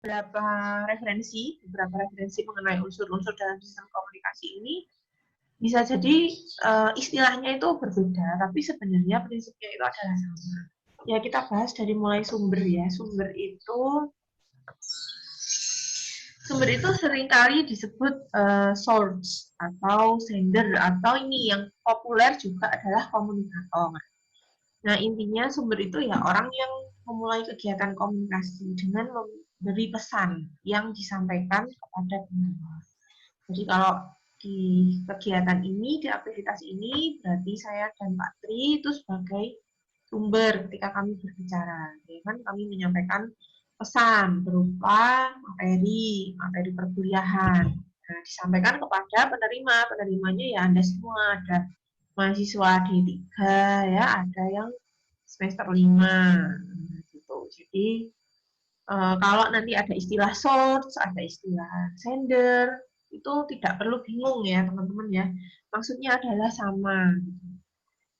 beberapa referensi mengenai unsur-unsur dalam sistem komunikasi ini, bisa jadi istilahnya itu berbeda, tapi sebenarnya prinsipnya itu adalah sama. Ya, kita bahas dari mulai sumber ya. Sumber itu seringkali disebut source atau sender, atau ini yang populer juga adalah komunikator. Nah, intinya sumber itu ya orang yang memulai kegiatan komunikasi dengan memberi pesan yang disampaikan kepada penerima. Jadi kalau di kegiatan ini, di aktivitas ini, berarti saya dan Pak Tri itu sebagai sumber ketika kami berbicara. Ya kan, kami menyampaikan pesan berupa materi perkuliahan. Nah, disampaikan kepada penerima. Penerimanya ya Anda semua, ada mahasiswa D3 ya, ada yang semester 5 gitu. Jadi kalau nanti ada istilah source, ada istilah sender, itu tidak perlu bingung ya teman-teman ya. Maksudnya adalah sama.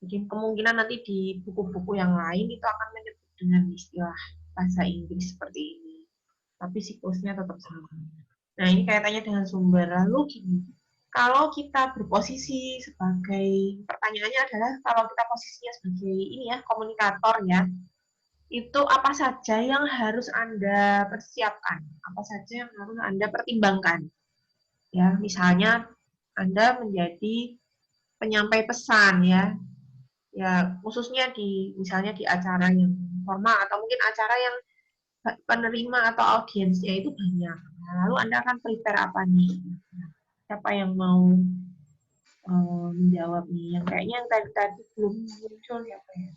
Jadi kemungkinan nanti di buku-buku yang lain itu akan menyebut dengan istilah bahasa Inggris seperti ini. Tapi siklusnya tetap sama. Nah, ini kaitannya dengan sumber. Lalu gini, kalau kita berposisi sebagai, pertanyaannya adalah kalau kita posisinya sebagai ini ya, komunikator ya, itu apa saja yang harus Anda persiapkan? Apa saja yang harus Anda pertimbangkan? Ya, misalnya Anda menjadi penyampai pesan ya. Ya, khususnya misalnya di acara yang formal atau mungkin acara yang penerima atau audiensnya itu banyak. Nah, lalu Anda akan prepare apa nih? Siapa yang mau menjawab nih? Yang kayaknya yang tadi belum muncul siapa ya?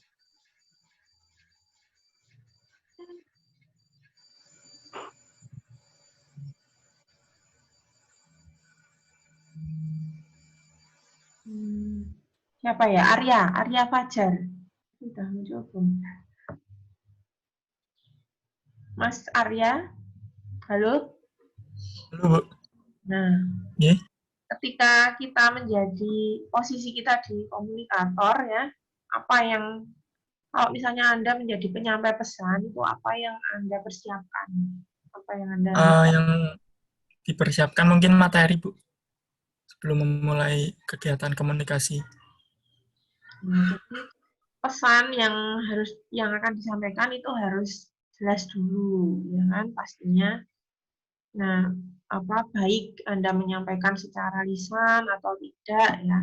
Siapa ya? Arya Fajar. Sudah muncul belum? Mas Arya, halo? Halo, Bu. Nah, Yeah. ketika kita menjadi posisi kita di komunikator ya, apa yang kalau misalnya Anda menjadi penyampai pesan, itu apa yang Anda persiapkan? Apa yang Anda Yang dipersiapkan mungkin materi, Bu, sebelum memulai kegiatan komunikasi. jadi pesan yang akan disampaikan itu harus jelas dulu, ya kan pastinya. Nah, baik Anda menyampaikan secara lisan atau tidak ya.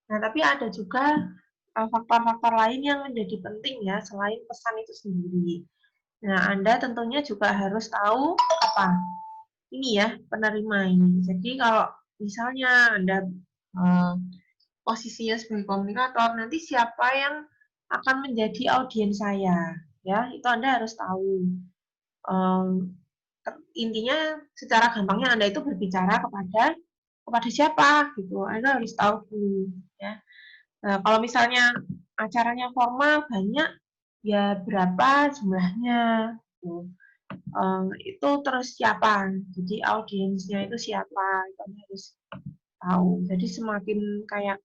Nah, tapi ada juga faktor-faktor lain yang menjadi penting ya selain pesan itu sendiri. Nah, Anda tentunya juga harus tahu apa ini ya penerima ini. Jadi kalau misalnya Anda posisinya sebagai komunikator, nanti siapa yang akan menjadi audiens saya, ya itu Anda harus tahu. Intinya secara gampangnya Anda itu berbicara kepada siapa gitu, Anda harus tahu dulu ya. Nah, kalau misalnya acaranya formal banyak, ya berapa jumlahnya gitu. Itu terus siapa, jadi audiensnya itu siapa, itu Anda harus tahu. Jadi semakin kayak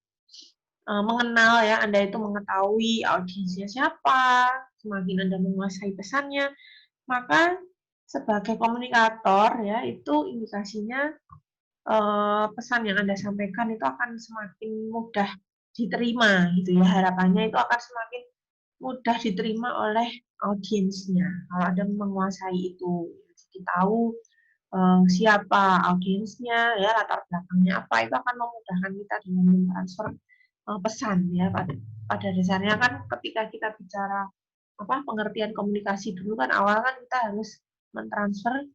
mengenal ya, Anda itu mengetahui audiensnya siapa, semakin Anda menguasai pesannya, maka sebagai komunikator ya itu indikasinya pesan yang Anda sampaikan itu akan semakin mudah diterima gitu ya, harapannya itu akan semakin mudah diterima oleh audiensnya kalau Anda menguasai itu. Jadi tahu siapa audiensnya ya, latar belakangnya apa, itu akan memudahkan kita dengan mentransfer pesan ya. Pada dasarnya kan ketika kita bicara pengertian komunikasi dulu kan awal kan kita harus mentransfer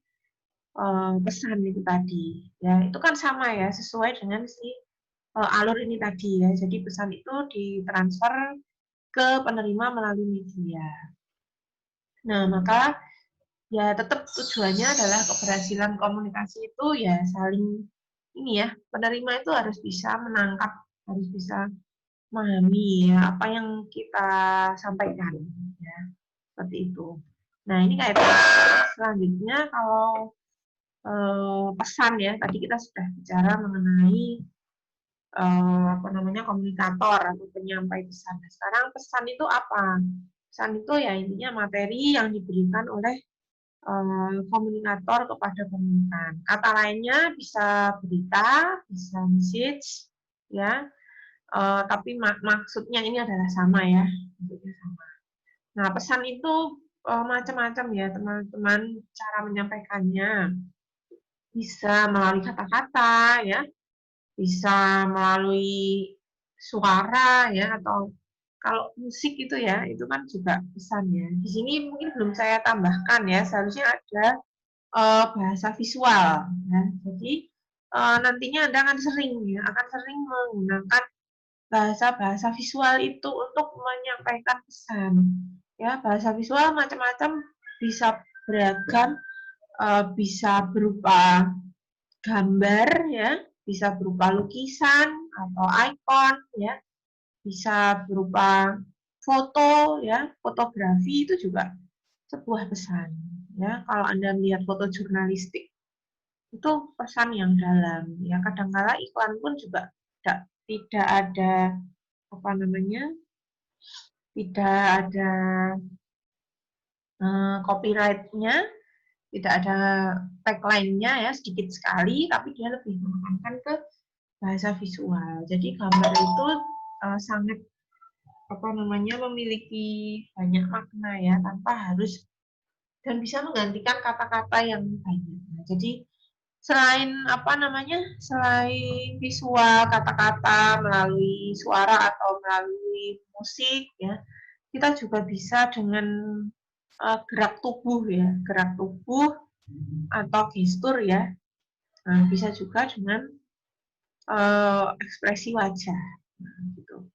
pesan itu tadi ya, itu kan sama ya sesuai dengan si alur ini tadi ya. Jadi pesan itu ditransfer ke penerima melalui media. Nah, maka ya tetap tujuannya adalah keberhasilan komunikasi itu ya saling ini ya, penerima itu harus bisa menangkap, harus bisa memahami ya apa yang kita sampaikan ya, seperti itu. Nah, ini kayak selanjutnya kalau pesan ya, tadi kita sudah bicara mengenai komunikator atau penyampai pesan. Nah, sekarang pesan itu apa? Pesan itu ya intinya materi yang diberikan oleh komunikator kepada pemerintahan. Kata lainnya bisa berita, bisa message, ya. Tapi maksudnya ini adalah sama ya, maksudnya sama. Nah, pesan itu macam-macam ya, teman-teman, cara menyampaikannya. Bisa melalui kata-kata, ya, bisa melalui suara, ya, atau kalau musik itu ya, itu kan juga pesan ya. Di sini mungkin belum saya tambahkan ya, seharusnya ada bahasa visual. Ya. Jadi nantinya Anda akan sering menggunakan bahasa-bahasa visual itu untuk menyampaikan pesan. Ya, bahasa visual macam-macam, bisa beragam, bisa berupa gambar, ya, bisa berupa lukisan atau ikon, ya, bisa berupa foto, ya, fotografi itu juga sebuah pesan. Ya, kalau Anda melihat foto jurnalistik itu pesan yang dalam. Ya, kadangkala iklan pun juga tidak ada apa namanya, tidak ada copyright-nya, tidak ada tagline-nya ya, sedikit sekali, tapi dia lebih menekankan ke bahasa visual. Jadi gambar itu sangat apa namanya, memiliki banyak makna ya, tanpa harus, dan bisa menggantikan kata-kata yang banyak. Nah, jadi selain apa namanya, selain visual, kata-kata melalui suara atau melalui musik ya, kita juga bisa dengan gerak tubuh ya, gerak tubuh atau gestur ya. Nah, bisa juga dengan ekspresi wajah. Nah, gitu.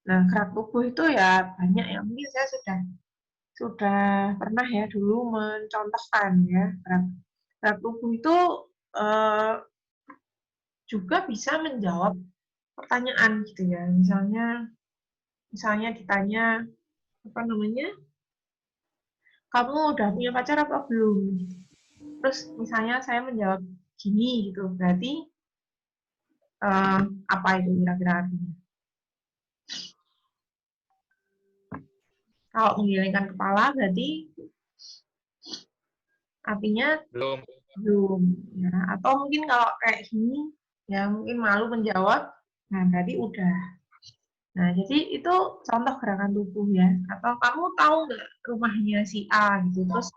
Nah, gerak tubuh itu ya banyak ya. Mungkin saya sudah pernah ya dulu mencontohkan ya. Gerak tubuh itu eh, juga bisa menjawab pertanyaan gitu ya. Misalnya ditanya apa namanya, kamu udah punya pacar apa belum? Terus misalnya saya menjawab gini gitu, berarti apa itu kira-kira artinya? Kalau menggelengkan kepala berarti artinya Belum. belum. Ya. Atau mungkin kalau kayak gini, ya mungkin malu menjawab, nah berarti udah. Nah, jadi itu contoh gerakan tubuh ya. Atau kamu tahu nggak rumahnya si A gitu, terus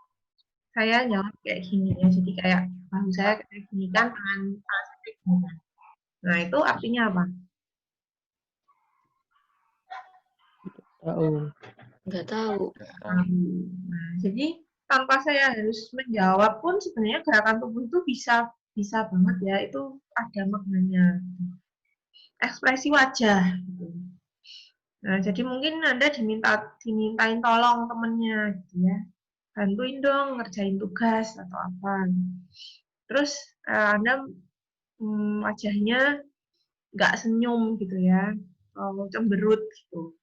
saya jawab kayak gini ya. Jadi kayak bahu saya kayak gini kan, tangan saya kayak gini kan. Nah, itu artinya apa? Tahu. Nggak tahu. Nah, jadi tanpa saya harus menjawab pun sebenarnya gerakan tubuh itu bisa banget ya, itu ada maknanya. Ekspresi wajah. Gitu. Nah, jadi mungkin Anda dimintain tolong temennya gitu ya. Bantuin dong ngerjain tugas atau apa. Terus Anda wajahnya nggak senyum gitu ya, cemberut gitu.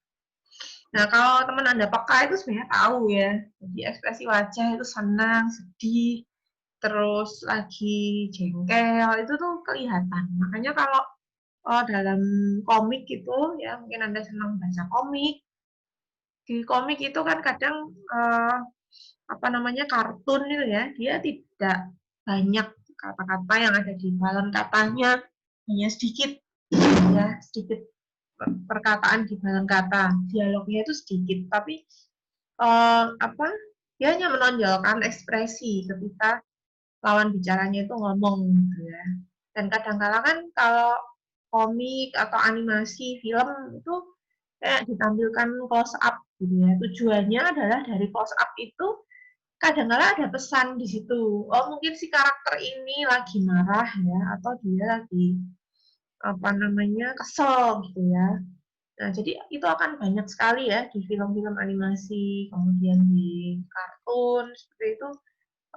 Nah, kalau teman Anda peka itu sebenarnya tahu ya. Jadi ekspresi wajah itu senang, sedih, terus lagi jengkel, itu tuh kelihatan. Makanya kalau dalam komik itu ya, mungkin Anda senang baca komik. Di komik itu kan kadang apa namanya, kartun itu ya, dia tidak banyak kata-kata yang ada di balon katanya, hanya sedikit ya, sedikit perkataan di balon kata, dialognya itu sedikit, tapi apa, dia hanya menonjolkan ekspresi ketika lawan bicaranya itu ngomong gitu ya. Dan kadang-kala kan kalau komik atau animasi film itu kayak ditampilkan close up gitu ya. Tujuannya adalah dari close up itu kadang-kala ada pesan di situ. Oh, mungkin si karakter ini lagi marah ya, atau dia lagi apa namanya, kesel gitu ya. Nah, jadi itu akan banyak sekali ya di film-film animasi, kemudian di kartun seperti itu.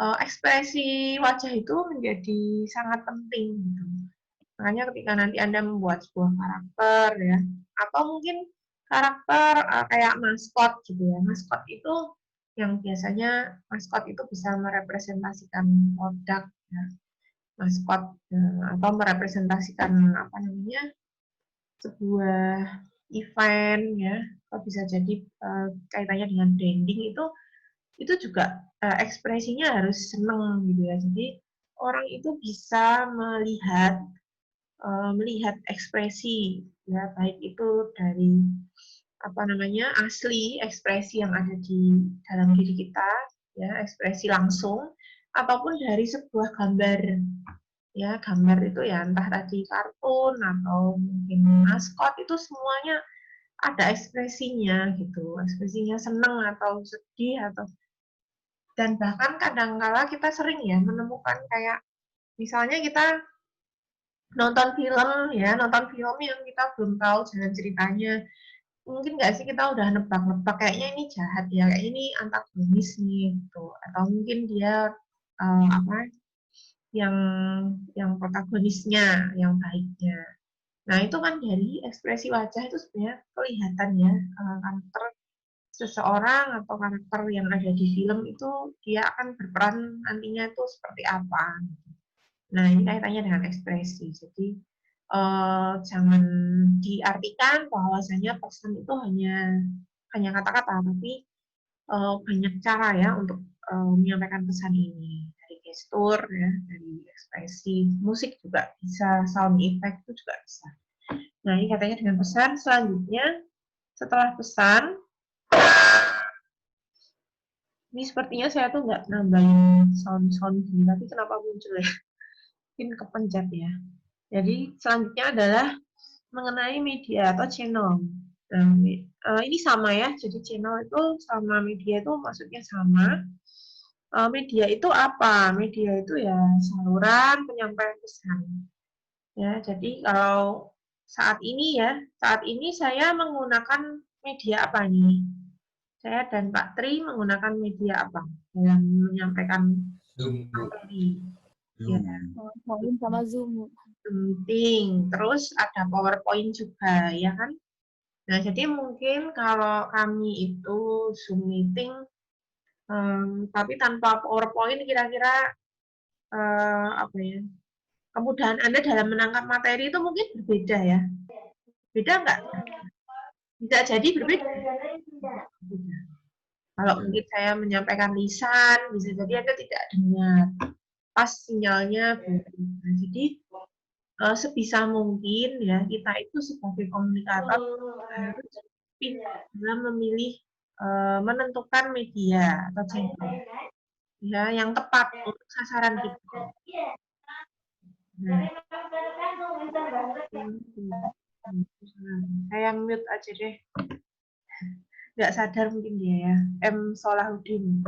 Ekspresi wajah itu menjadi sangat penting gitu. Makanya ketika nanti Anda membuat sebuah karakter ya, atau mungkin karakter kayak maskot gitu ya. Maskot itu yang biasanya maskot itu bisa merepresentasikan produk ya. Maskot atau merepresentasikan apa namanya, sebuah event ya, atau bisa jadi kaitannya dengan branding itu juga ekspresinya harus seneng gitu ya. Jadi orang itu bisa melihat ekspresi ya, baik itu dari apa namanya asli ekspresi yang ada di dalam diri kita ya, ekspresi langsung ataupun dari sebuah gambar ya. Gambar itu ya entah tadi kartun atau mungkin maskot, itu semuanya ada ekspresinya gitu, ekspresinya seneng atau sedih atau, dan bahkan kadang-kala kita sering ya menemukan kayak misalnya kita nonton film yang kita belum tahu jalan ceritanya, mungkin nggak sih kita udah nebak-nebak kayaknya ini jahat ya, kayak ini antagonis nih gitu, atau mungkin dia apa yang protagonisnya yang baiknya. Nah itu kan dari ekspresi wajah itu sebenarnya kelihatan ya, karakter seseorang atau karakter yang ada di film itu dia akan berperan nantinya itu seperti apa. Nah ini kaitannya dengan ekspresi. Jadi jangan diartikan bahwasanya pesan itu hanya kata-kata, tapi banyak cara ya untuk menyampaikan pesan ini, dari gestur ya, dari ekspresi, musik juga bisa, sound effect itu juga bisa. Nah ini katanya dengan pesan. Selanjutnya setelah pesan, ini sepertinya saya tuh nggak nambahin sound gini, tapi kenapa muncul ya? Mungkin kepencet ya. Jadi selanjutnya adalah mengenai media atau channel. Nah, ini sama ya, jadi channel itu sama media itu maksudnya sama. Media itu apa? Media itu ya saluran penyampaian pesan. Ya, jadi kalau saat ini saya menggunakan media apa nih? Saya dan Pak Tri menggunakan media apa dalam menyampaikan materi? Ya, PowerPoint sama Zoom. penting. Terus ada PowerPoint juga, ya kan? Nah, jadi mungkin kalau kami itu Zoom meeting, tapi tanpa PowerPoint, kira-kira apa ya? Kemudahan Anda dalam menangkap materi itu mungkin berbeda ya. Beda nggak? Bisa jadi berbeda. Kalau mungkin saya menyampaikan lisan, bisa jadi Anda tidak dengar. Pas sinyalnya berbeda. Jadi sebisa mungkin ya kita itu sebagai komunikator harus pintar dalam memilih menentukan media atau channel ya yang tepat untuk sasaran kita. Nah, saya mute aja deh. Nggak sadar mungkin dia ya. M. Solahuddin.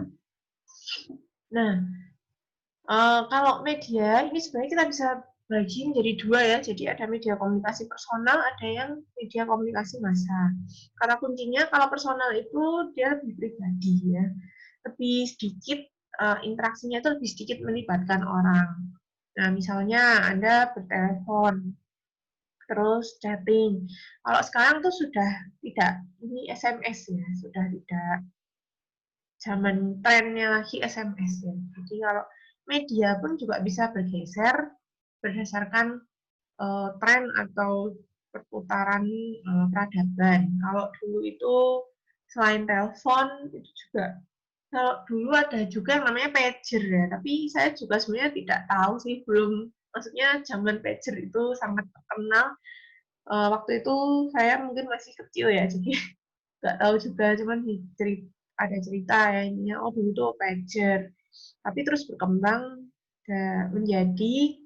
Nah, kalau media ini sebenarnya kita bisa bagi menjadi dua ya. Jadi ada media komunikasi personal, ada yang media komunikasi massa. Kata kuncinya kalau personal itu dia lebih pribadi ya, lebih sedikit interaksinya itu lebih sedikit melibatkan orang. Nah, misalnya Anda bertelepon, terus chatting. Kalau sekarang tuh sudah tidak ini SMS ya, sudah tidak zaman trennya lagi SMS ya. Jadi kalau media pun juga bisa bergeser berdasarkan tren atau perputaran peradaban. Kalau dulu itu selain telepon itu juga, kalau dulu ada juga yang namanya pager ya, tapi saya juga sebenarnya tidak tahu sih, belum, maksudnya zaman pager itu sangat terkenal. Waktu itu saya mungkin masih kecil ya, jadi nggak tahu juga, cuman ada cerita ya ininya, oh dulu itu pager, tapi terus berkembang menjadi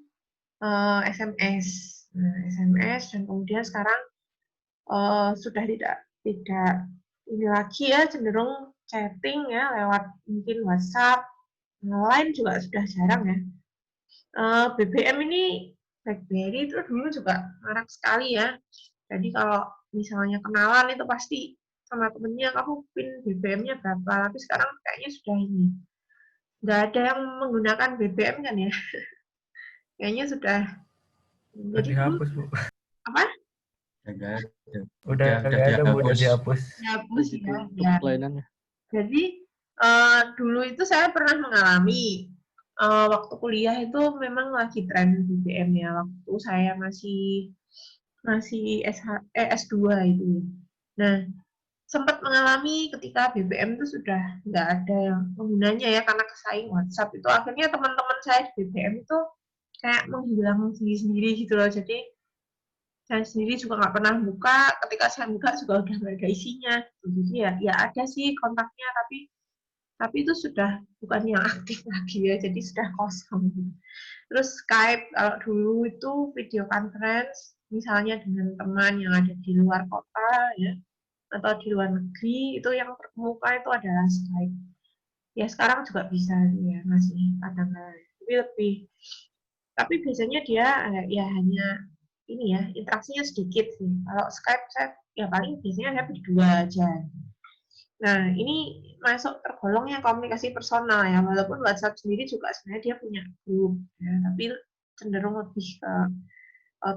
SMS. Nah, SMS dan kemudian sekarang sudah tidak ini lagi ya, cenderung chatting ya lewat mungkin WhatsApp, lain juga sudah jarang ya. BBM ini, BlackBerry itu dulu juga marak sekali ya. Jadi kalau misalnya kenalan itu pasti sama temennya, kamu pin BBM-nya berapa, tapi sekarang kayaknya sudah ini. Nggak ada yang menggunakan BBM kan ya. Kayaknya sudah. Jadi dihapus, Bu. apa? Udah dihapus. Dihapus Gitu, ya. pelayanannya. Jadi dulu itu saya pernah mengalami waktu kuliah itu memang lagi tren BBM ya, waktu saya masih S2 itu. Nah, sempat mengalami ketika BBM itu sudah nggak ada yang penggunanya ya karena kesaing WhatsApp itu akhirnya teman-teman saya di BBM itu kayak menghilang sendiri-sendiri gitu loh. Jadi saya sendiri juga nggak pernah buka, ketika saya buka juga udah nggak ada isinya. Jadi ya ada sih kontaknya tapi itu sudah bukan yang aktif lagi ya, jadi sudah kosong. Terus Skype kalau dulu itu video conference misalnya dengan teman yang ada di luar kota ya atau di luar negeri itu yang terkemuka itu adalah Skype. Ya sekarang juga bisa ya masih kadang-kadang tapi biasanya dia ya hanya ini ya interaksinya sedikit sih. Kalau Skype saya ya paling biasanya saya berdua aja. Nah, ini masuk tergolong yang komunikasi personal ya, walaupun WhatsApp sendiri juga sebenarnya dia punya grup, ya, tapi cenderung lebih ke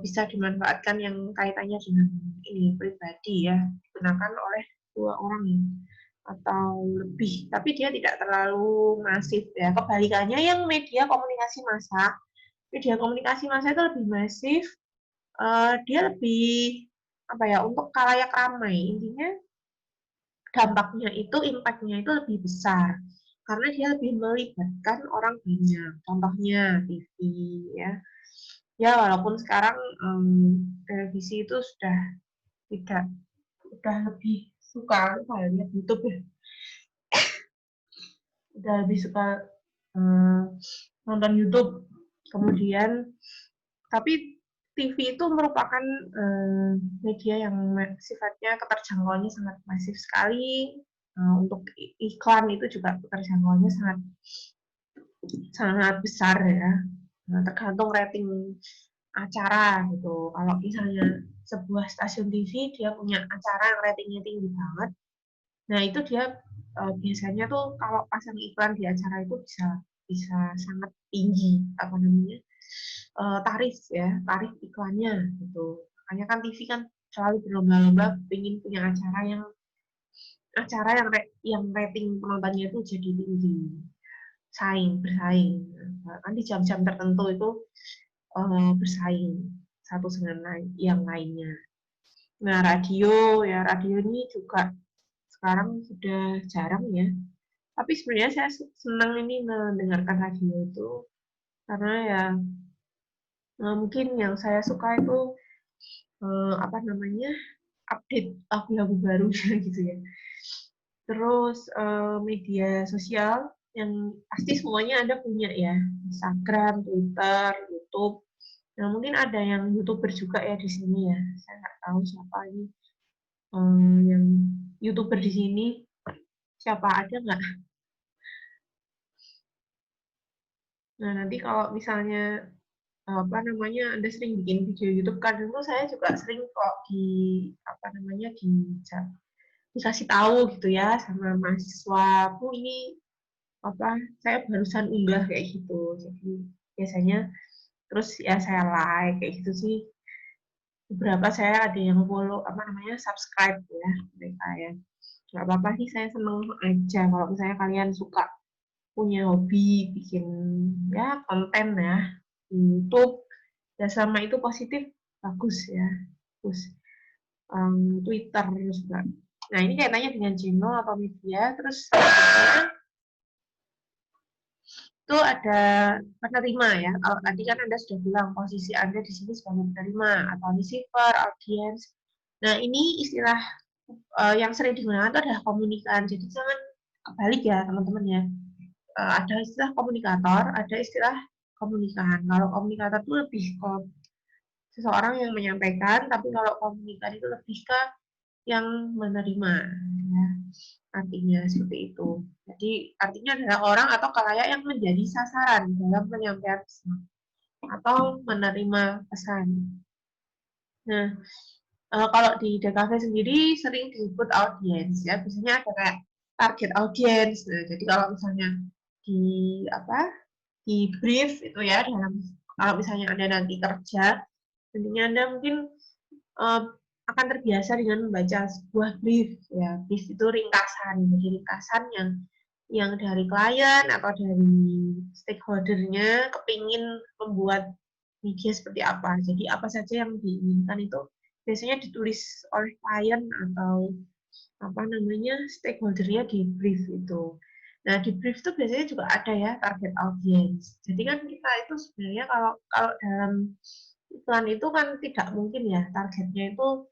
bisa dimanfaatkan yang kaitannya dengan ini pribadi ya, digunakan oleh 2 orang atau lebih, tapi dia tidak terlalu masif ya. Kebalikannya yang media komunikasi massa itu lebih masif, dia lebih apa ya untuk khalayak ramai intinya dampaknya itu, impact-nya itu lebih besar karena dia lebih melibatkan orang banyak. Contohnya TV ya. Ya walaupun sekarang televisi itu sudah tidak udah lebih suka kalau lihat YouTube ya. Udah lebih suka nonton YouTube. Kemudian tapi TV itu merupakan media yang sifatnya keterjangkauannya sangat masif sekali. Untuk iklan itu juga keterjangkauannya sangat besar ya. Tergantung rating acara gitu. Kalau misalnya sebuah stasiun TV dia punya acara yang ratingnya tinggi banget, nah itu dia biasanya tuh kalau pasang iklan di acara itu bisa sangat tinggi apa namanya tarif iklannya gitu. Makanya kan TV kan selalu berlomba-lomba ingin punya acara yang rating penontonnya itu jadi tinggi, bersaing. Kan di jam-jam tertentu itu bersaing satu dengan yang lainnya. Nah radio ini juga sekarang sudah jarang ya. Tapi sebenarnya saya senang ini mendengarkan radio itu karena ya mungkin yang saya suka itu apa namanya update lagu-lagu baru gitu ya. Terus media sosial yang pasti semuanya Anda punya ya, Instagram, Twitter, YouTube. Nah mungkin ada yang YouTuber juga ya di sini ya. Saya nggak tahu siapa ini yang YouTuber di sini. Siapa ada nggak? Nah nanti kalau misalnya apa namanya Anda sering bikin video YouTube kan dulu saya juga sering kok apa namanya dikasih tahu gitu ya sama mahasiswa Bu ini apa saya barusan unggah kayak gitu jadi biasanya terus ya saya like kayak gitu sih beberapa saya ada yang follow apa namanya subscribe ya mereka ya nggak apa-apa sih saya seneng aja kalau misalnya kalian suka punya hobi bikin ya konten ya di YouTube dan selama itu positif bagus ya terus Twitter juga nah ini kaitannya dengan channel atau media terus itu ada penerima ya. Kalau tadi kan Anda sudah bilang posisi Anda di sini sebagai penerima atau receiver, audience. Nah, ini istilah yang sering digunakan itu adalah komunikan. Jadi jangan kebalik ya, teman-teman ya. Ada istilah komunikator, ada istilah komunikan. Kalau komunikator itu lebih ke seseorang yang menyampaikan, tapi kalau komunikan itu lebih ke yang menerima. Ya. Artinya seperti itu. Jadi artinya adalah orang atau khalayak yang menjadi sasaran dalam penyampaian pesan atau menerima pesan. Nah, kalau di DKV sendiri sering disebut audiens ya, biasanya ada kayak target audiens. Nah, jadi kalau misalnya di brief itu ya dalam kalau misalnya Anda nanti kerja, nantinya Anda mungkin akan terbiasa dengan membaca sebuah brief ya brief itu ringkasan jadi ringkasan yang dari klien atau dari stakeholdernya kepingin membuat media seperti apa jadi apa saja yang diinginkan itu biasanya ditulis oleh klien atau apa namanya stakeholder-nya di brief itu. Nah, di brief itu biasanya juga ada ya target audience. Jadi kan kita itu sebenarnya kalau dalam iklan itu kan tidak mungkin ya targetnya itu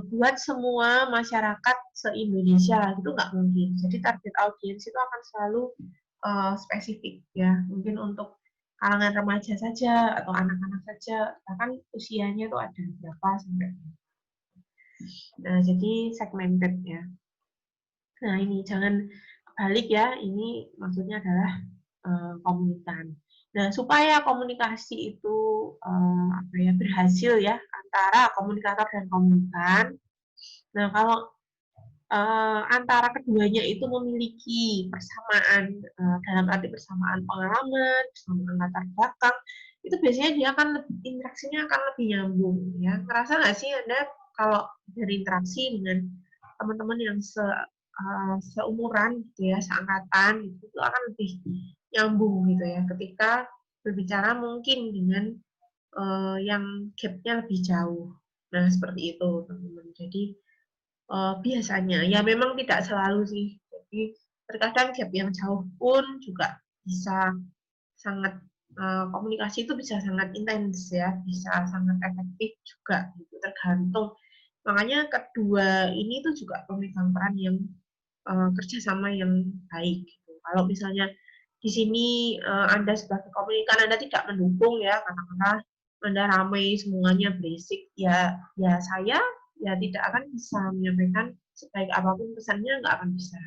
buat semua masyarakat se-Indonesia, itu nggak mungkin. Jadi target audience itu akan selalu spesifik ya, mungkin untuk kalangan remaja saja atau anak-anak saja, bahkan usianya itu ada berapa sampai. Nah, jadi segmented ya. Nah, ini jangan balik ya, ini maksudnya adalah komunikan. Nah, supaya komunikasi itu berhasil ya antara komunikator dan komunikan. Nah, kalau antara keduanya itu memiliki persamaan dalam arti persamaan pengalaman, persamaan latar belakang, itu biasanya dia akan interaksinya akan lebih nyambung ya. Ngerasa nggak sih Anda kalau berinteraksi dengan teman-teman yang seumuran gitu ya, seangkatan gitu, itu akan lebih nyambung gitu ya ketika berbicara mungkin dengan yang gap-nya lebih jauh. Nah, seperti itu, teman-teman. Jadi biasanya ya memang tidak selalu sih. Jadi terkadang gap yang jauh pun juga bisa sangat komunikasi itu bisa sangat intens ya, bisa sangat efektif juga gitu, tergantung. Makanya kedua ini tuh juga pemegang peran yang kerjasama yang baik. Gitu. Kalau misalnya di sini Anda sebagai komunikan Anda tidak mendukung ya, katakanlah Anda ramai semuanya berisik, ya saya ya tidak akan bisa menyampaikan sebaik apapun pesannya, nggak akan bisa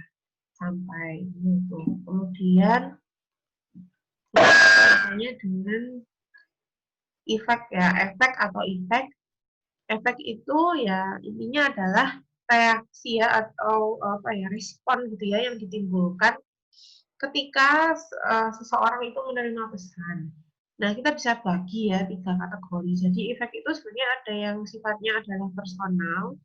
sampai gitu. Kemudian misalnya dengan efek ya, efek atau efek. Efek itu ya intinya adalah reaksi ya atau respon gitu ya yang ditimbulkan ketika seseorang itu menerima pesan. Nah, kita bisa bagi ya 3 kategori. Jadi efek itu sebenarnya ada yang sifatnya adalah personal,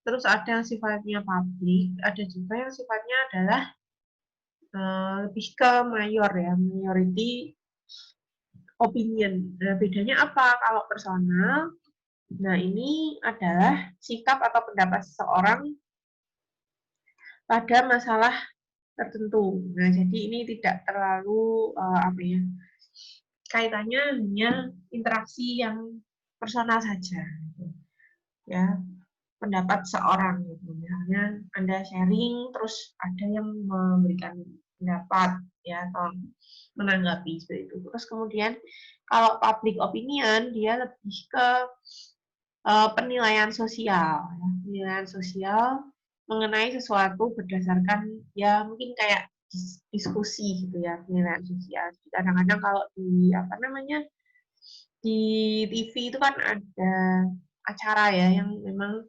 terus ada yang sifatnya publik, ada juga yang sifatnya adalah lebih ke mayor ya, majority opinion. Nah, bedanya apa? Kalau personal, nah ini adalah sikap atau pendapat seseorang pada masalah tertentu. Nah, jadi ini tidak terlalu kaitannya hanya interaksi yang personal saja, ya pendapat seorang gitu. Misalnya Anda sharing, terus ada yang memberikan pendapat ya atau menanggapi seperti itu. Terus kemudian kalau public opinion dia lebih ke penilaian sosial, ya. Penilaian sosial mengenai sesuatu berdasarkan ya mungkin kayak diskusi gitu ya, penilaian sosial. Kadang-kadang kalau di di TV itu kan ada acara ya yang memang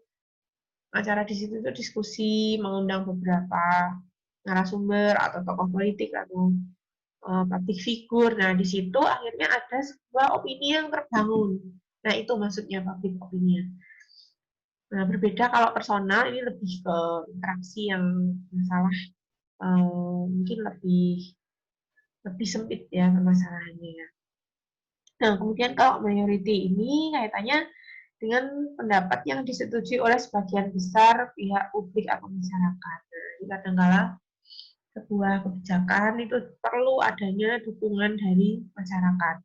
acara di situ itu diskusi, mengundang beberapa narasumber atau tokoh politik atau public figure. Nah, di situ akhirnya ada sebuah opini yang terbangun. Nah, itu maksudnya public opinion. Nah, berbeda kalau personal ini lebih ke interaksi yang masalah mungkin lebih sempit ya permasalahannya ya. Nah, kemudian kalau majority ini kaitannya dengan pendapat yang disetujui oleh sebagian besar pihak publik atau masyarakat. Nah, kadang-kala sebuah kebijakan itu perlu adanya dukungan dari masyarakat.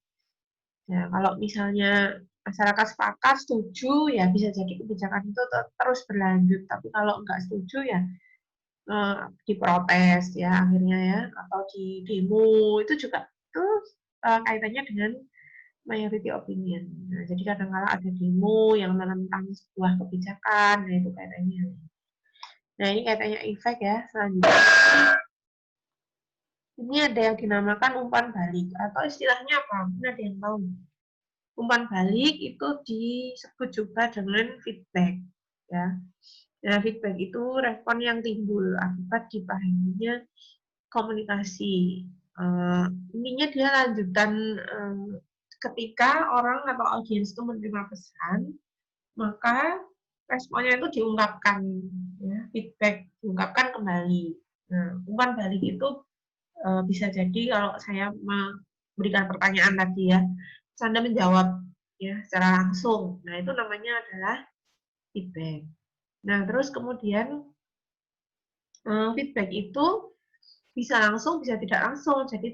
Ya, kalau misalnya masyarakat sepakat setuju, ya bisa jadi kebijakan itu terus berlanjut. Tapi kalau nggak setuju ya diprotes ya akhirnya ya, atau di demo itu juga itu kaitannya dengan majority opinion. Nah, jadi kadang-kala ada demo yang menentang sebuah kebijakan, nah itu kaitannya. Nah, ini kaitannya efek ya. Selanjutnya, ini ada yang dinamakan umpan balik, atau istilahnya apa? Mungkin ada yang tahu. Umpan balik itu disebut juga dengan feedback. Ya. Nah, feedback itu respon yang timbul akibat dipahaminya komunikasi. Intinya dia lanjutan ketika orang atau audiens itu menerima pesan, maka responnya itu diungkapkan, ya, feedback diungkapkan kembali. Nah, umpan balik itu bisa jadi kalau saya memberikan pertanyaan tadi ya, Anda menjawab ya secara langsung. Nah, itu namanya adalah feedback. Nah, terus kemudian Feedback itu bisa langsung, bisa tidak langsung, jadi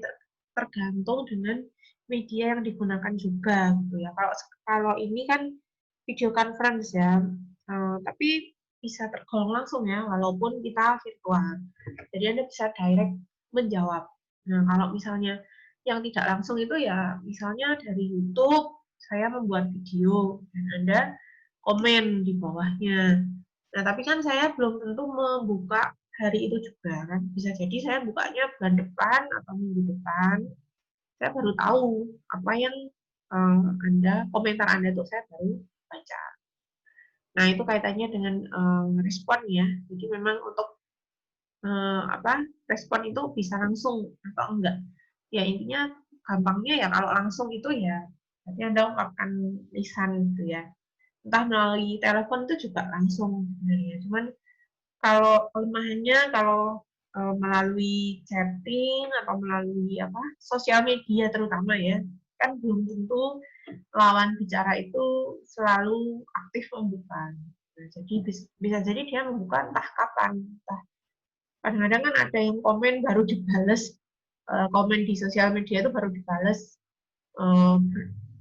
tergantung dengan media yang digunakan juga gitu ya. Kalau ini kan video conference ya, tapi bisa tergolong langsung ya, walaupun kita virtual. Jadi Anda bisa direct menjawab. Nah, kalau misalnya yang tidak langsung itu ya, misalnya dari YouTube, saya membuat video, dan Anda komen di bawahnya. Nah, tapi kan saya belum tentu membuka hari itu juga kan. Bisa jadi saya bukanya bulan depan atau minggu depan. Saya baru tahu apa yang komentar Anda itu saya baru baca. Nah, itu kaitannya dengan respon ya. Jadi memang untuk respon itu bisa langsung atau enggak. Ya intinya gampangnya ya kalau langsung itu ya berarti Anda ungkapkan lisan gitu ya. Entah melalui telepon itu juga langsung sebenarnya. Cuman kalau kelemahannya kalau melalui chatting atau melalui sosial media terutama ya, kan belum tentu lawan bicara itu selalu aktif membuka. Nah, jadi bisa jadi dia membuka entah kapan, entah kadang-kadang kan ada yang komen baru dibales, komen di sosial media itu baru dibales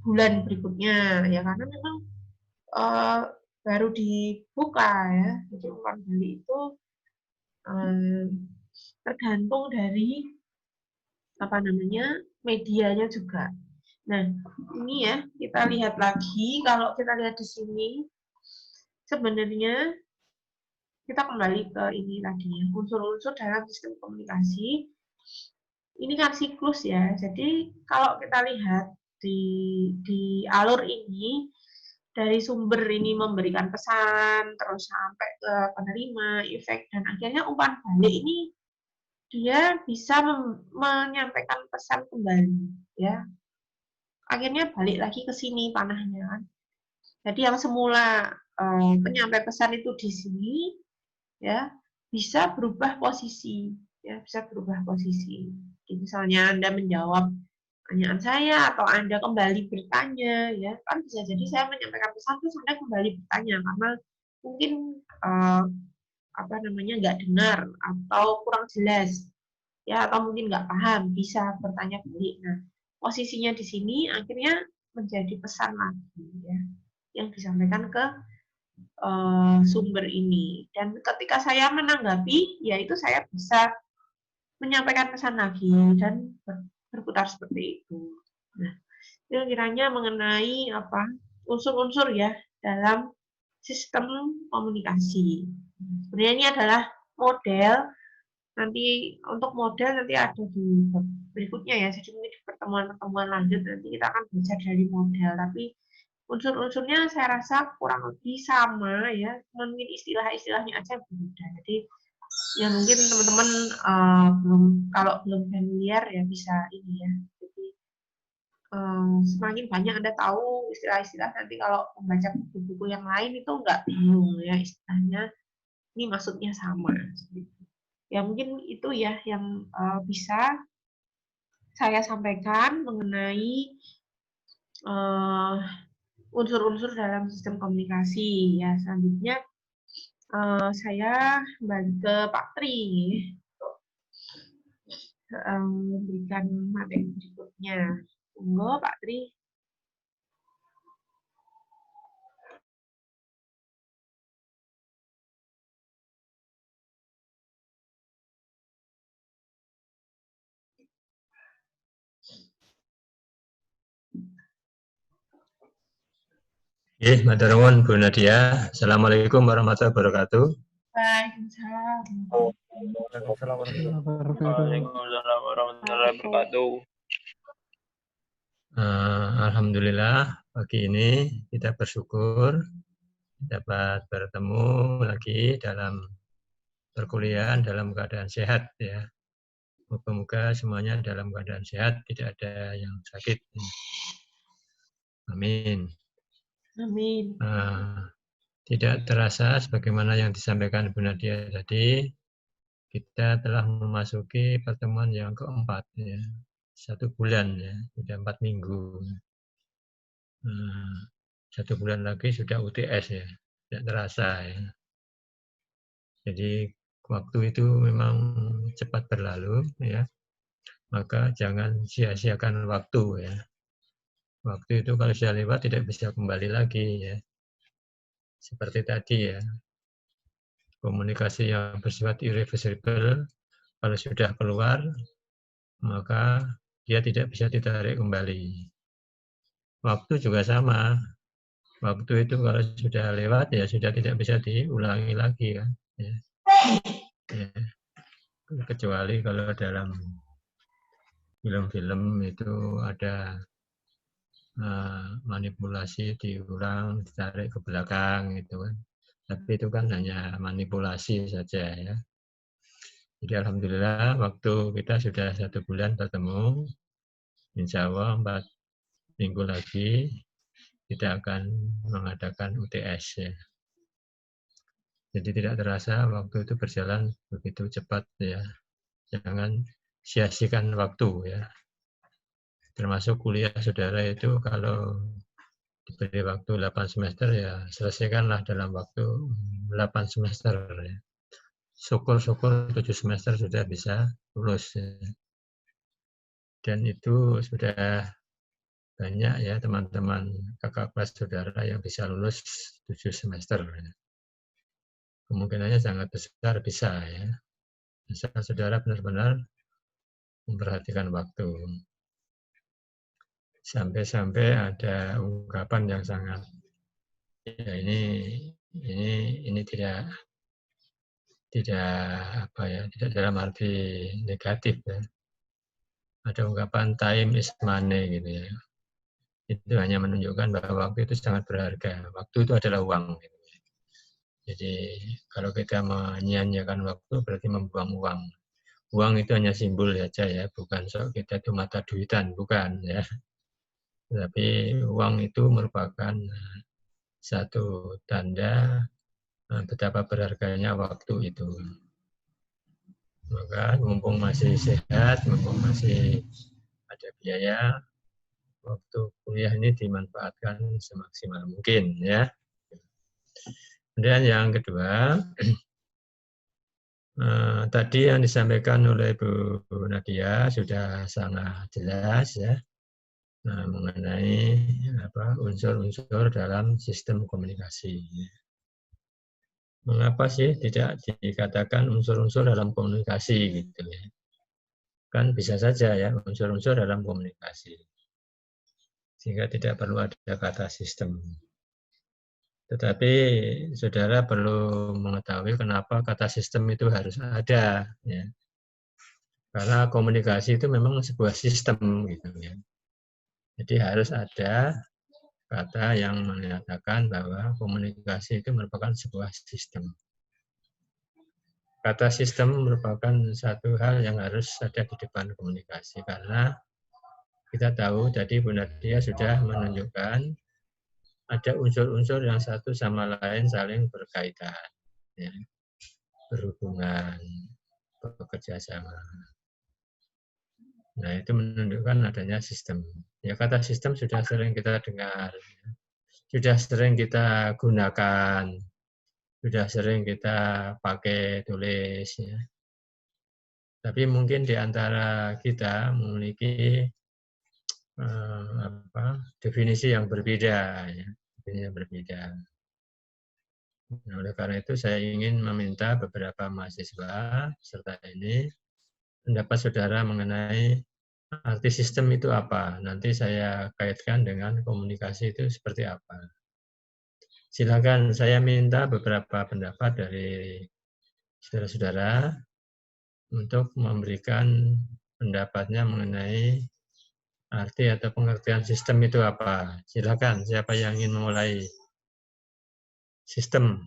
bulan berikutnya ya, karena memang uh, baru dibuka ya. Jadi umpan balik itu tergantung dari medianya juga. Nah, ini ya kita lihat lagi, kalau kita lihat di sini sebenarnya kita kembali ke ini lagi ya, unsur-unsur dalam sistem komunikasi. Ini kan siklus ya. Jadi kalau kita lihat di alur ini, dari sumber ini memberikan pesan, terus sampai ke penerima, efek, dan akhirnya umpan balik ini dia bisa menyampaikan pesan kembali, ya. Akhirnya balik lagi ke sini panahnya kan. Jadi yang semula penyampai pesan itu di sini, ya, bisa berubah posisi, ya, bisa berubah posisi. Jadi misalnya Anda menjawab pertanyaan saya atau Anda kembali bertanya, ya, kan bisa jadi saya menyampaikan pesan terus Anda kembali bertanya karena mungkin nggak dengar atau kurang jelas, ya, atau mungkin nggak paham, bisa bertanya balik. Nah, posisinya di sini akhirnya menjadi pesan lagi, ya, yang disampaikan ke sumber ini. Dan ketika saya menanggapi, yaitu saya bisa menyampaikan pesan lagi dan berputar seperti itu. Nah, itu kiranya mengenai unsur-unsur ya dalam sistem komunikasi. Sebenarnya ini adalah model. Nanti untuk model nanti ada di berikutnya ya. Jadi mungkin di pertemuan-pertemuan lanjut nanti kita akan belajar dari model. Tapi unsur-unsurnya saya rasa kurang lebih sama ya. Mungkin istilah-istilahnya aja berbeda. Jadi ya mungkin teman-teman kalau belum familiar ya bisa ini ya. Jadi semakin banyak Anda tahu istilah-istilah, nanti kalau membaca buku-buku yang lain itu nggak bingung ya istilahnya. Ini maksudnya sama. Ya mungkin itu ya yang bisa saya sampaikan mengenai unsur-unsur dalam sistem komunikasi. Ya selanjutnya saya kembali ke Pak Tri untuk memberikan materi berikutnya. Monggo Pak Tri. Matur nuwun Bu Nadia. Assalamualaikum warahmatullahi wabarakatuh. Waalaikumsalam. Waalaikumsalam warahmatullahi wabarakatuh. Alhamdulillah pagi ini kita bersyukur dapat bertemu lagi dalam perkuliahan dalam keadaan sehat ya. Moga-moga semuanya dalam keadaan sehat, tidak ada yang sakit. Amin. Amin. Tidak terasa sebagaimana yang disampaikan Bu Nadia tadi, kita telah memasuki pertemuan yang keempat ya. 1 bulan ya, sudah 4 minggu. 1 bulan lagi sudah UTS ya, tidak terasa ya. Jadi waktu itu memang cepat berlalu, ya. Maka jangan sia-siakan waktu, ya. Waktu itu kalau sudah lewat tidak bisa kembali lagi, ya. Seperti tadi, ya. Komunikasi yang bersifat irreversible, kalau sudah keluar, maka dia tidak bisa ditarik kembali. Waktu juga sama. Waktu itu kalau sudah lewat, ya sudah tidak bisa diulangi lagi, kan. Ya. Ya. Kecuali kalau dalam film-film itu ada manipulasi diulang, ditarik ke belakang gitu kan. Tapi itu kan hanya manipulasi saja, ya. Jadi alhamdulillah waktu kita sudah 1 bulan bertemu, insya Allah 4 minggu lagi kita akan mengadakan UTS, ya. Jadi tidak terasa waktu itu berjalan begitu cepat, ya. Jangan sia-siakan waktu, ya. Termasuk kuliah saudara itu kalau diberi waktu 8 semester, ya selesaikanlah dalam waktu 8 semester, ya. Syukur-syukur 7 semester sudah bisa lulus, ya. Dan itu sudah banyak, ya, teman-teman kakak kelas saudara yang bisa lulus 7 semester, ya. Kemungkinannya sangat besar bisa, ya. Asal saudara benar-benar memperhatikan waktu. Sampai-sampai ada ungkapan yang sangat, ya, ini tidak apa, ya, tidak dalam arti negatif, ya. Ada ungkapan time is money gitu, ya. Itu hanya menunjukkan bahwa waktu itu sangat berharga. Waktu itu adalah uang, gitu. Jadi kalau kita menyia-nyiakan waktu berarti membuang uang. Uang itu hanya simbol saja, ya, bukan sok kita itu mata duitan, bukan, ya. Tapi uang itu merupakan satu tanda betapa berharganya waktu itu. Maka mumpung masih sehat, mumpung masih ada biaya, waktu kuliah ini dimanfaatkan semaksimal mungkin, ya. Kemudian yang kedua, tadi yang disampaikan oleh Bu Nadia sudah sangat jelas, ya, mengenai unsur-unsur dalam sistem komunikasi. Mengapa sih tidak dikatakan unsur-unsur dalam komunikasi, gitu, ya? Kan bisa saja, ya, unsur-unsur dalam komunikasi. Sehingga tidak perlu ada kata sistem. Tetapi saudara perlu mengetahui kenapa kata sistem itu harus ada, ya. Karena komunikasi itu memang sebuah sistem, gitu, ya. Jadi harus ada kata yang menyatakan bahwa komunikasi itu merupakan sebuah sistem. Kata sistem merupakan satu hal yang harus ada di depan komunikasi, karena kita tahu tadi Bu Nadia sudah menunjukkan ada unsur-unsur yang satu sama lain saling berkaitan, ya, berhubungan, bekerja sama. Nah, itu menunjukkan adanya sistem. Ya, kata sistem sudah sering kita dengar, ya. Sudah sering kita gunakan, sudah sering kita pakai tulis, ya. Tapi mungkin di antara kita memiliki definisi yang berbeda, ya. Definisi yang berbeda. Nah, oleh karena itu saya ingin meminta beberapa mahasiswa serta ini pendapat saudara mengenai arti sistem itu apa. Nanti saya kaitkan dengan komunikasi itu seperti apa. Silakan, saya minta beberapa pendapat dari saudara-saudara untuk memberikan pendapatnya mengenai arti atau pengertian sistem itu apa. Silakan, siapa yang ingin memulai? Sistem.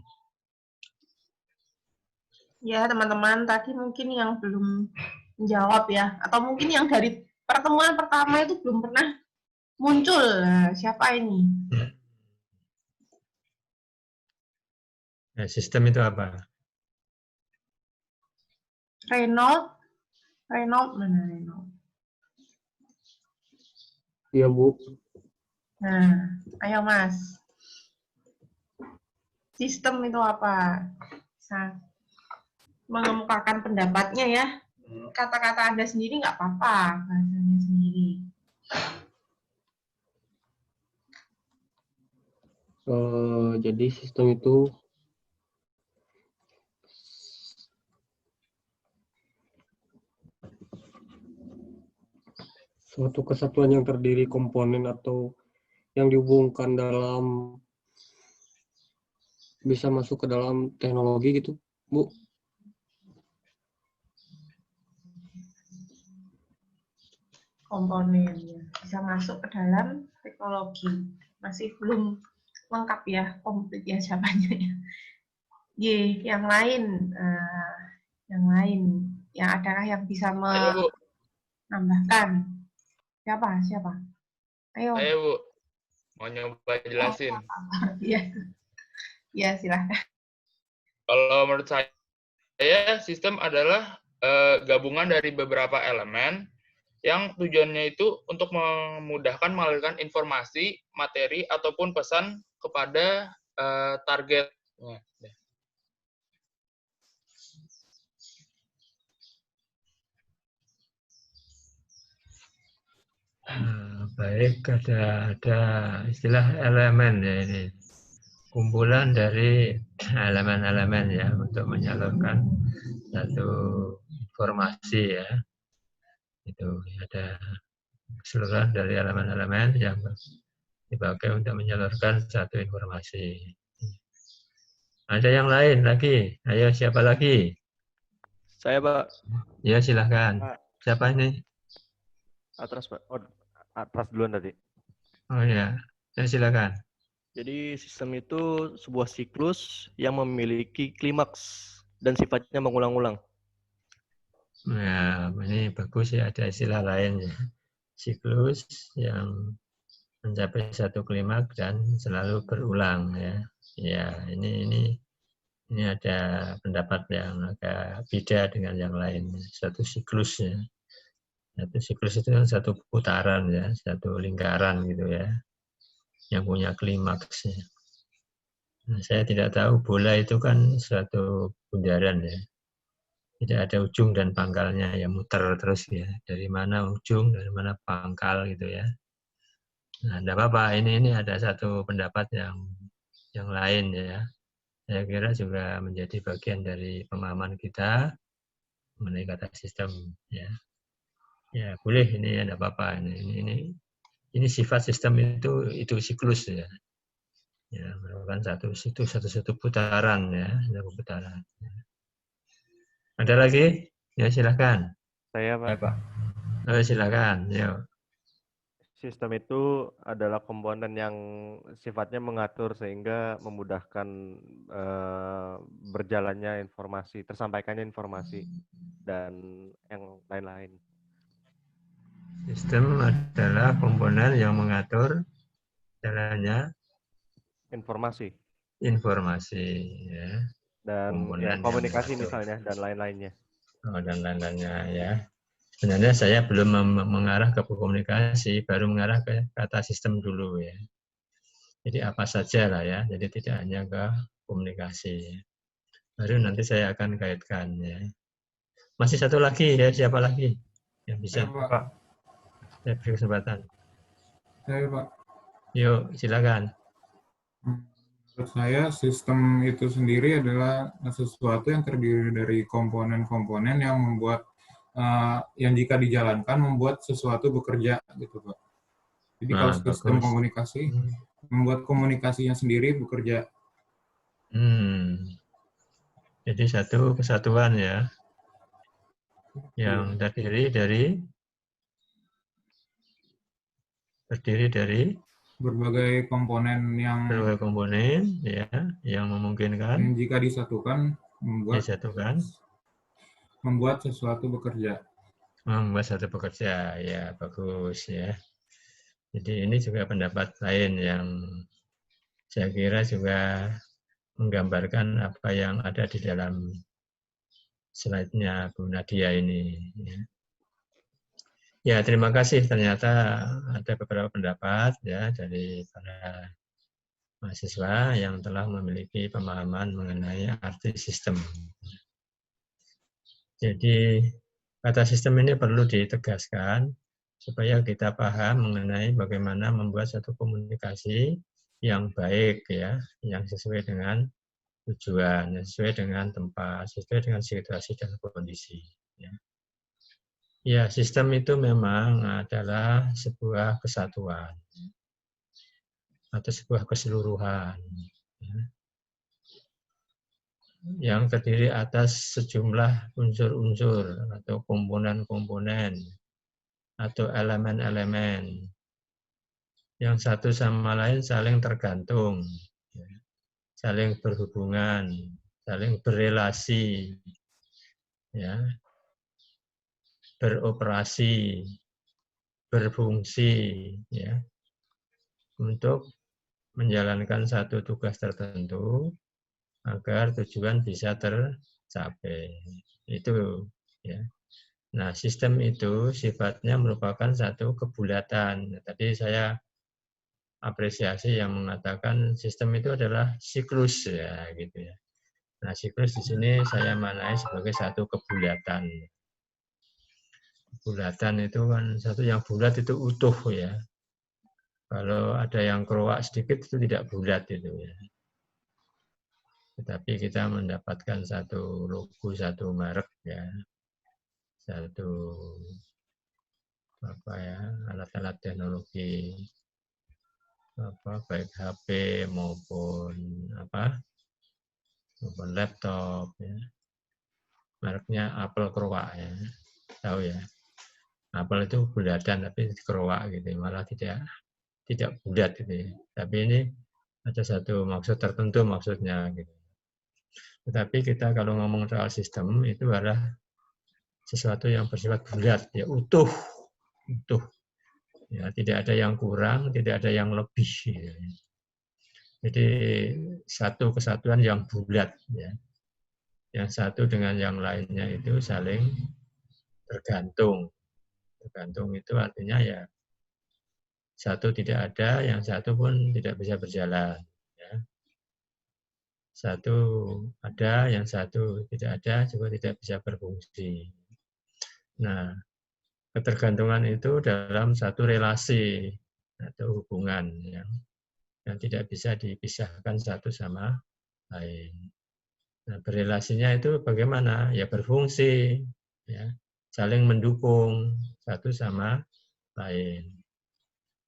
Ya, teman-teman, tadi mungkin yang belum menjawab, ya, atau mungkin yang dari pertemuan pertama itu belum pernah muncul. Nah, siapa ini? Nah, sistem itu apa? Reynold mana Reynold? Iya, Bu. Nah, ayo Mas. Sistem itu apa? Bisa mengemukakan pendapatnya ya. Kata-kata Anda sendiri nggak apa-apa, bahasanya sendiri. Jadi sistem itu suatu kesatuan yang terdiri komponen atau yang dihubungkan dalam bisa masuk ke dalam teknologi gitu, Bu. Komponen ya, bisa masuk ke dalam teknologi. Masih belum lengkap ya, komplit ya jawabannya ya. Y, yang lain, yang adakah yang bisa Ayo, Bu. menambahkan? Siapa? Ayo. Ayo, Bu. Mau nyoba jelasin. Iya. Ya, silahkan. Kalau menurut saya, sistem adalah gabungan dari beberapa elemen yang tujuannya itu untuk memudahkan mengalirkan informasi, materi, ataupun pesan kepada target. Baik, ada istilah elemen ya ini. Kumpulan dari elemen-elemen ya untuk menyalurkan satu informasi ya. Itu ada keseluruhan dari elemen-elemen yang dipakai untuk menyalurkan satu informasi. Ada yang lain lagi? Ayo, siapa lagi? Saya, Pak. Ya, silahkan. Pak. Siapa ini? Atas, Pak. Oh, atas duluan tadi. Oh ya, silakan. Jadi sistem itu sebuah siklus yang memiliki klimaks dan sifatnya mengulang-ulang. Nah, ini bagus ya, ada istilah lain ya. Siklus yang mencapai satu klimaks dan selalu berulang ya. Ya, ini ada pendapat yang agak beda dengan yang lain. Satu siklus ya. Satu siklus itu kan satu putaran ya, satu lingkaran gitu ya. Yang punya klimaks ya. Nah, saya tidak tahu, bola itu kan suatu bundaran ya. Tidak ada ujung dan pangkalnya, ya muter terus ya. Dari mana ujung, dari mana pangkal gitu ya. Nah, tidak apa-apa. Ini ada satu pendapat yang lain ya. Saya kira juga menjadi bagian dari pemahaman kita mengenai kata sistem ya. Ya boleh, ini tidak apa-apa. Ini sifat sistem itu siklus ya. Ya, merupakan satu putaran ya, satu putaran. Ada lagi? Ya silakan. Saya, Pak. Ya, Pak. Oh, silakan. Yuk. Sistem itu adalah komponen yang sifatnya mengatur sehingga memudahkan berjalannya informasi, tersampaikannya informasi, dan yang lain-lain. Sistem adalah komponen yang mengatur jalannya Informasi. Informasi ya. Dan ya, komunikasi misalnya, dan lain-lainnya. Oh, dan lain-lainnya ya. Sebenarnya saya belum mengarah ke komunikasi, baru mengarah ke kata sistem dulu ya. Jadi apa saja lah ya, jadi tidak hanya ke komunikasi. Baru nanti saya akan kaitkan ya. Masih satu lagi ya, siapa lagi yang bisa? Pak. Saya beri kesempatan. Saya, Pak. Yuk, silakan. Menurut saya, sistem itu sendiri adalah sesuatu yang terdiri dari komponen-komponen yang membuat, yang jika dijalankan membuat sesuatu bekerja, gitu Pak. Jadi kalau sistem bagus. komunikasi, membuat komunikasinya sendiri bekerja. Jadi satu kesatuan ya, yang terdiri dari berbagai komponen yang ya, yang memungkinkan yang jika disatukan membuat sesuatu bekerja. Membuat satu bekerja, ya bagus ya. Jadi ini juga pendapat lain yang saya kira juga menggambarkan apa yang ada di dalam slide-nya Bu Nadia ini. Ya, terima kasih. Ternyata ada beberapa pendapat ya dari para mahasiswa yang telah memiliki pemahaman mengenai arti sistem. Jadi kata sistem ini perlu ditegaskan supaya kita paham mengenai bagaimana membuat satu komunikasi yang baik ya, yang sesuai dengan tujuan, yang sesuai dengan tempat, sesuai dengan situasi dan kondisi. Ya, sistem itu memang adalah sebuah kesatuan atau sebuah keseluruhan yang terdiri atas sejumlah unsur-unsur atau komponen-komponen atau elemen-elemen yang satu sama lain saling tergantung, saling berhubungan, saling berelasi, ya, beroperasi, berfungsi, ya, untuk menjalankan satu tugas tertentu agar tujuan bisa tercapai. Itu ya. Nah, sistem itu sifatnya merupakan satu kebulatan. Tadi saya apresiasi yang mengatakan sistem itu adalah siklus ya gitu ya. Nah, siklus di sini saya maknai sebagai satu kebulatan. Kebulatan itu kan satu yang bulat itu utuh ya. Kalau ada yang keruak sedikit itu tidak bulat itu ya. Tetapi kita mendapatkan satu logo, satu merek ya, satu apa ya, alat-alat teknologi apa baik HP maupun maupun laptop ya. Mereknya Apple keruak ya, tahu ya. Apple itu bulatan tapi keruak gitu, malah tidak bulat gitu ya. Tapi ini ada satu maksud tertentu maksudnya gitu. Tetapi kita kalau ngomong soal sistem itu adalah sesuatu yang bersifat bulat, ya utuh, ya tidak ada yang kurang, tidak ada yang lebih. Gitu. Jadi satu kesatuan yang bulat, ya, yang satu dengan yang lainnya itu saling tergantung. Tergantung itu artinya ya satu tidak ada, yang satu pun tidak bisa berjalan. Ya. Satu ada, yang satu tidak ada, juga tidak bisa berfungsi. Nah, ketergantungan itu dalam satu relasi atau hubungan yang tidak bisa dipisahkan satu sama lain. Nah, berelasinya itu bagaimana? Ya berfungsi, ya, saling mendukung satu sama lain.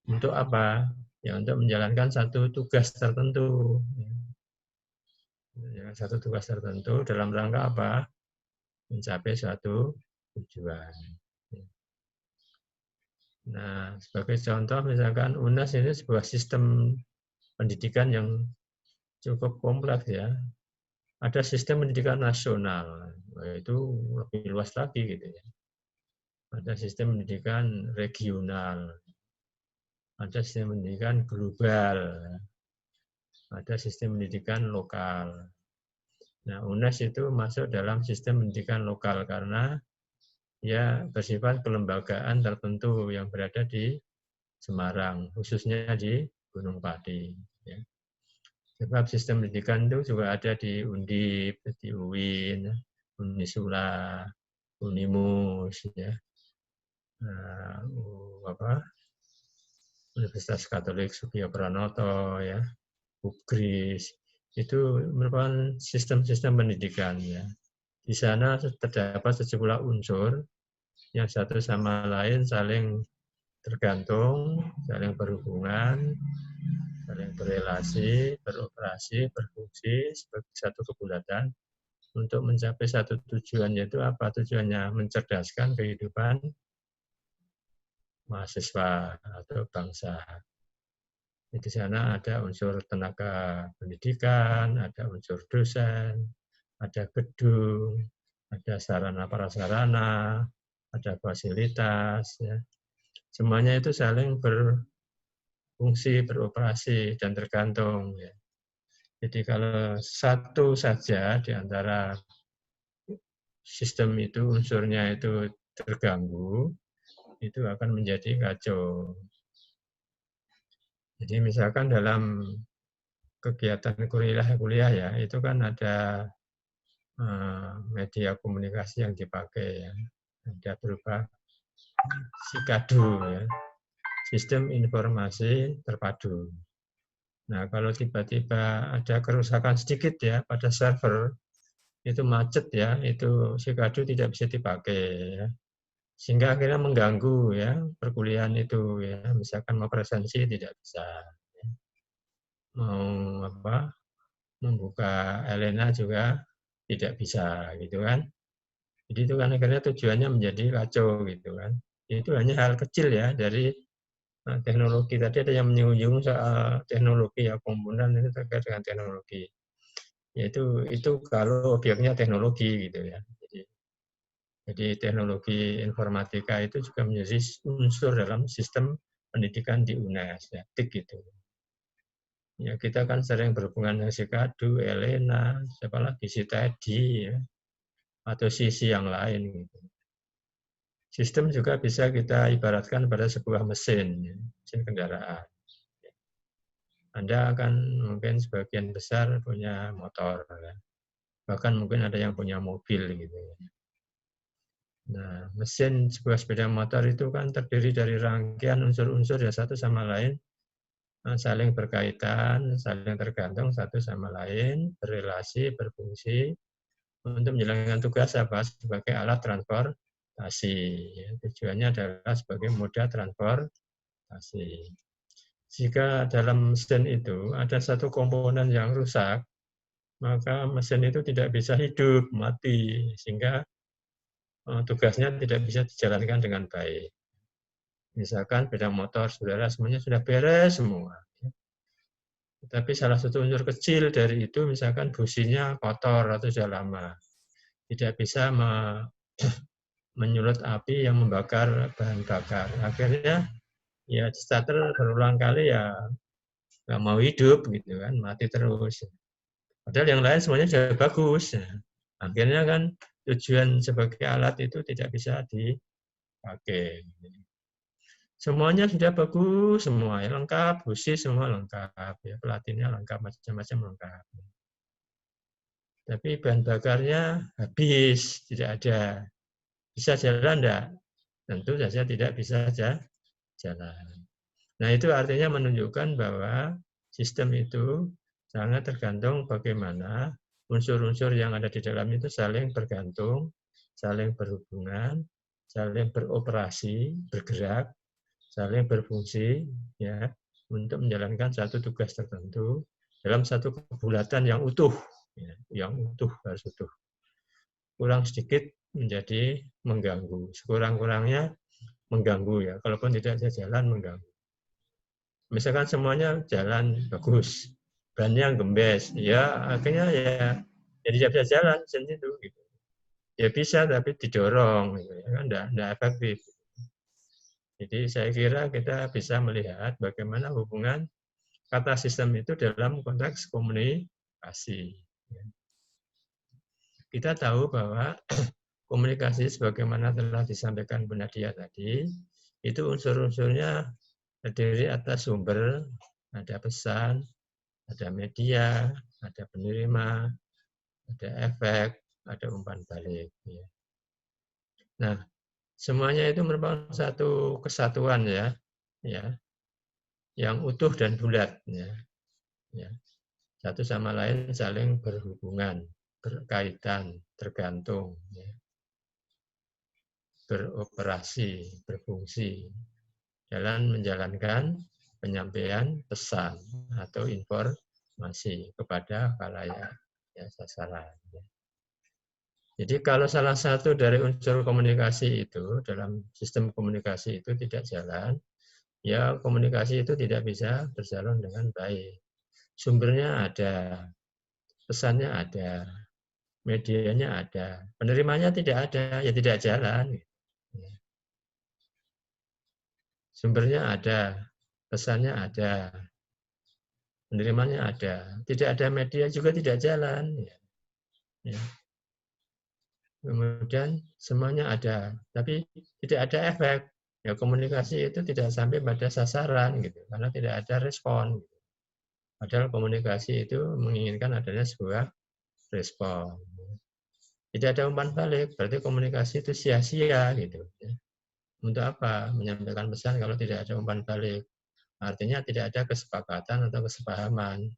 Untuk apa? Ya untuk menjalankan satu tugas tertentu. Ya, satu tugas tertentu dalam rangka apa? Mencapai suatu tujuan. Nah, sebagai contoh misalkan UNAS ini sebuah sistem pendidikan yang cukup kompleks ya. Ada sistem pendidikan nasional, itu lebih luas lagi gitu ya. Ada sistem pendidikan regional, ada sistem pendidikan global, ada sistem pendidikan lokal. Nah, UNAS itu masuk dalam sistem pendidikan lokal karena ya bersifat kelembagaan tertentu yang berada di Semarang, khususnya di Gunung Pati. Ya. Sebab sistem pendidikan itu juga ada di Undip, di UIN, Unisula, Unimus, ya. Universitas Katolik Sugiyo Pranoto, ya, UGRIS, itu merupakan sistem-sistem pendidikan. Ya. Di sana terdapat sejumlah unsur yang satu sama lain saling tergantung, saling berhubungan, saling berelasi, beroperasi, berfungsi sebagai satu kebulatan untuk mencapai satu tujuan, yaitu apa tujuannya? Mencerdaskan kehidupan mahasiswa atau bangsa. Di sana ada unsur tenaga pendidikan, ada unsur dosen, ada gedung, ada sarana prasarana, ada fasilitas, ya. Semuanya itu saling berfungsi, beroperasi, dan tergantung. Ya. Jadi kalau satu saja di antara sistem itu, unsurnya itu terganggu, itu akan menjadi kacau. Jadi misalkan dalam kegiatan kuliah ya, itu kan ada media komunikasi yang dipakai ya. Ada berupa SIKADU ya, sistem informasi terpadu. Nah, kalau tiba-tiba ada kerusakan sedikit ya pada server, itu macet ya, itu SIKADU tidak bisa dipakai ya. Sehingga akhirnya mengganggu ya perkuliahan itu ya. Misalkan mau presensi tidak bisa. Ya. Mau membuka Elena juga tidak bisa gitu kan. Jadi itu kan akhirnya tujuannya menjadi kacau gitu kan. Itu hanya hal kecil ya dari teknologi. Tadi ada yang menyinggung soal teknologi ya, komponen itu terkait dengan teknologi. Yaitu itu kalau objeknya teknologi gitu ya. Jadi teknologi informatika itu juga menjadi unsur dalam sistem pendidikan di UNES ya, TIK gitu. Ya kita kan sering berhubungan dengan SIKADU, Elena, siapa lagi si Teddy ya, atau sisi yang lain gitu. Sistem juga bisa kita ibaratkan pada sebuah mesin, ya, mesin kendaraan. Anda akan mungkin sebagian besar punya motor, ya. Bahkan mungkin ada yang punya mobil gitu. Nah, mesin sebuah sepeda motor itu kan terdiri dari rangkaian unsur-unsur ya satu sama lain, saling berkaitan, saling tergantung satu sama lain, berrelasi, berfungsi, untuk menjalankan tugas apa sebagai alat transportasi. Ya, tujuannya adalah sebagai moda transportasi. Jika dalam mesin itu ada satu komponen yang rusak, maka mesin itu tidak bisa hidup, mati, sehingga tugasnya tidak bisa dijalankan dengan baik. Misalkan sepeda motor, saudara semuanya sudah beres semua. Tapi salah satu unsur kecil dari itu, misalkan businya kotor atau sudah lama. Tidak bisa menyulut api yang membakar bahan bakar. Akhirnya ya starter berulang kali ya nggak mau hidup gitu kan, mati terus. Padahal yang lain semuanya sudah bagus. Akhirnya kan tujuan sebagai alat itu tidak bisa dipakai. Semuanya sudah bagus, semua ya, lengkap, busi semua lengkap, ya, pelatihnya lengkap, macam-macam lengkap. Tapi bahan bakarnya habis, tidak ada. Bisa jalan enggak? Tentu saja tidak bisa jalan. Nah, itu artinya menunjukkan bahwa sistem itu sangat tergantung bagaimana unsur-unsur yang ada di dalam itu saling bergantung, saling berhubungan, saling beroperasi, bergerak, saling berfungsi ya untuk menjalankan satu tugas tertentu dalam satu kebulatan yang utuh, ya, yang utuh harus utuh. Kurang sedikit menjadi mengganggu, sekurang-kurangnya mengganggu ya, kalaupun tidak bisa jalan mengganggu. Misalkan semuanya jalan bagus, bannya gembes, ya akhirnya ya tidak bisa jalan itu gitu. Ya bisa tapi didorong, gitu, ya kan enggak efektif. Jadi saya kira kita bisa melihat bagaimana hubungan kata sistem itu dalam konteks komunikasi. Kita tahu bahwa komunikasi sebagaimana telah disampaikan Bu Nadia tadi, itu unsur-unsurnya terdiri atas sumber, ada pesan, ada media, ada penerima, ada efek, ada umpan balik. Nah, semuanya itu merupakan satu kesatuan ya, yang utuh dan bulat. Ya. Satu sama lain saling berhubungan, berkaitan, tergantung, ya. Beroperasi, berfungsi dalam menjalankan penyampaian pesan atau informasi kepada khalayak ya, sasaran. Jadi kalau salah satu dari unsur komunikasi itu dalam sistem komunikasi itu tidak jalan, ya komunikasi itu tidak bisa berjalan dengan baik. Sumbernya ada, pesannya ada, medianya ada, penerimanya tidak ada, ya tidak jalan. Sumbernya ada, pesannya ada, penerimanya ada, tidak ada media juga tidak jalan. Ya. Kemudian semuanya ada, tapi tidak ada efek. Ya komunikasi itu tidak sampai pada sasaran gitu, karena tidak ada respon. Padahal komunikasi itu menginginkan adanya sebuah respon. Tidak ada umpan balik, berarti komunikasi itu sia-sia gitu. Ya. Untuk apa menyampaikan pesan kalau tidak ada umpan balik? Artinya tidak ada kesepakatan atau kesepahaman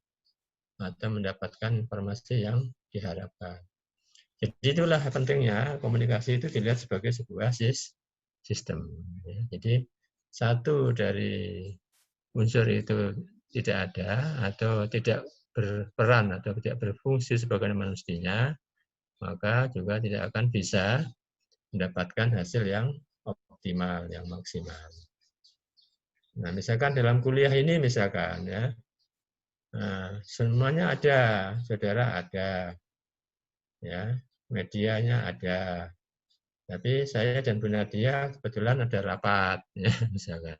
atau mendapatkan informasi yang diharapkan. Jadi itulah pentingnya komunikasi itu dilihat sebagai sebuah sistem. Ya. Jadi satu dari unsur itu tidak ada atau tidak berperan atau tidak berfungsi sebagaimana mestinya, maka juga tidak akan bisa mendapatkan hasil yang optimal, yang maksimal. Nah, misalkan dalam kuliah ini misalkan ya, nah, semuanya ada, saudara ada, ya, medianya ada, tapi saya dan Bu Nadia kebetulan ada rapat, ya, misalkan.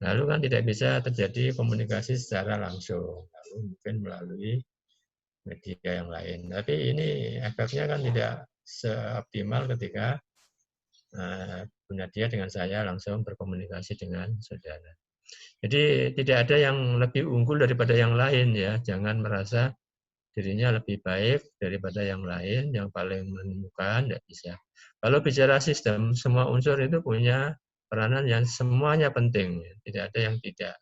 Lalu kan tidak bisa terjadi komunikasi secara langsung, lalu mungkin melalui media yang lain. Tapi ini efeknya kan tidak seoptimal ketika Bu Nadia dengan saya langsung berkomunikasi dengan saudara. Jadi tidak ada yang lebih unggul daripada yang lain ya. Jangan merasa dirinya lebih baik daripada yang lain, yang paling menemukan, tidak bisa. Kalau bicara sistem, semua unsur itu punya peranan yang semuanya penting, tidak ada yang tidak.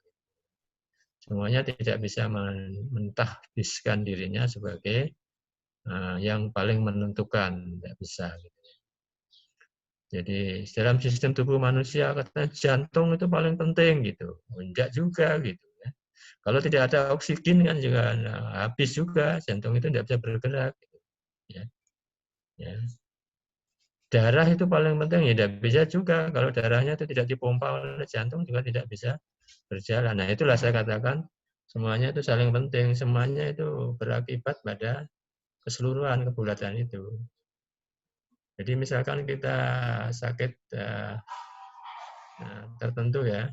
Semuanya tidak bisa mentahbiskan dirinya sebagai yang paling menentukan, tidak bisa. Jadi dalam sistem tubuh manusia katanya jantung itu paling penting gitu, enggak juga gitu. Ya. Kalau tidak ada oksigen kan juga habis juga, jantung itu tidak bisa bergerak. Gitu. Ya. Ya. Darah itu paling penting, ya tidak bisa juga. Kalau darahnya itu tidak dipompa oleh jantung juga tidak bisa berjalan. Nah itulah saya katakan semuanya itu saling penting, semuanya itu berakibat pada keseluruhan kebulatan itu. Jadi misalkan kita sakit tertentu ya,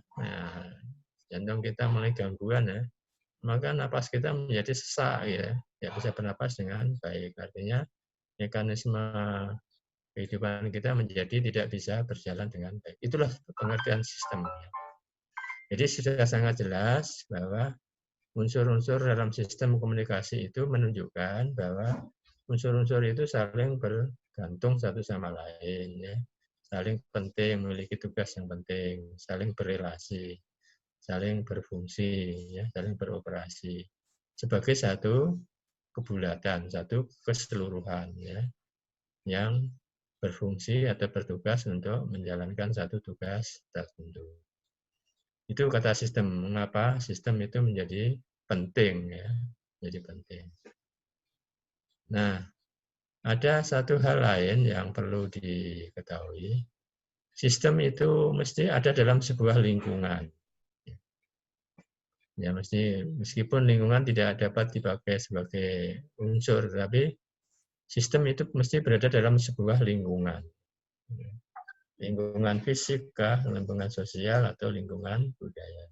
jantung kita mulai gangguan ya, maka napas kita menjadi sesak ya, tidak bisa bernapas dengan baik. Artinya mekanisme kehidupan kita menjadi tidak bisa berjalan dengan baik. Itulah pengertian sistemnya. Jadi sudah sangat jelas bahwa unsur-unsur dalam sistem komunikasi itu menunjukkan bahwa unsur-unsur itu saling bergantung satu sama lain, ya. Saling penting, memiliki tugas yang penting, saling berrelasi, saling berfungsi, ya, saling beroperasi sebagai satu kebulatan, satu keseluruhan, ya, yang berfungsi atau bertugas untuk menjalankan satu tugas tertentu. Itu kata sistem. Mengapa sistem itu menjadi penting ya, menjadi penting. Nah, ada satu hal lain yang perlu diketahui. Sistem itu mesti ada dalam sebuah lingkungan. Ya, meskipun lingkungan tidak dapat dipakai sebagai unsur, tapi sistem itu mesti berada dalam sebuah lingkungan. Lingkungan fisik, lingkungan sosial, atau lingkungan budaya.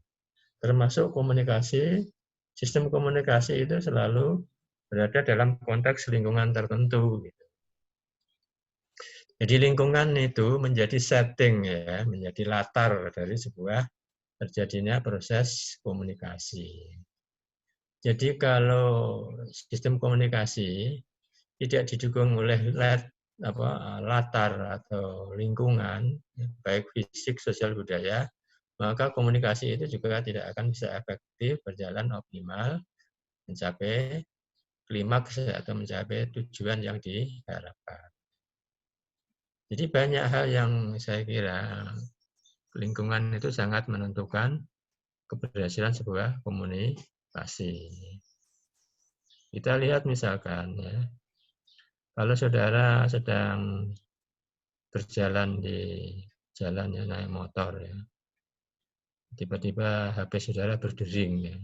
Termasuk komunikasi, sistem komunikasi itu selalu berada dalam konteks lingkungan tertentu. Jadi lingkungan itu menjadi setting ya, menjadi latar dari sebuah terjadinya proses komunikasi. Jadi kalau sistem komunikasi tidak didukung oleh latar atau lingkungan, baik fisik, sosial, budaya, maka komunikasi itu juga tidak akan bisa efektif, berjalan optimal, mencapai klimaks atau mencapai tujuan yang diharapkan. Jadi banyak hal yang saya kira lingkungan itu sangat menentukan keberhasilan sebuah komunikasi. Kita lihat misalkan ya, kalau saudara sedang berjalan di jalan ya, naik motor ya, tiba-tiba HP saudara berdering ya,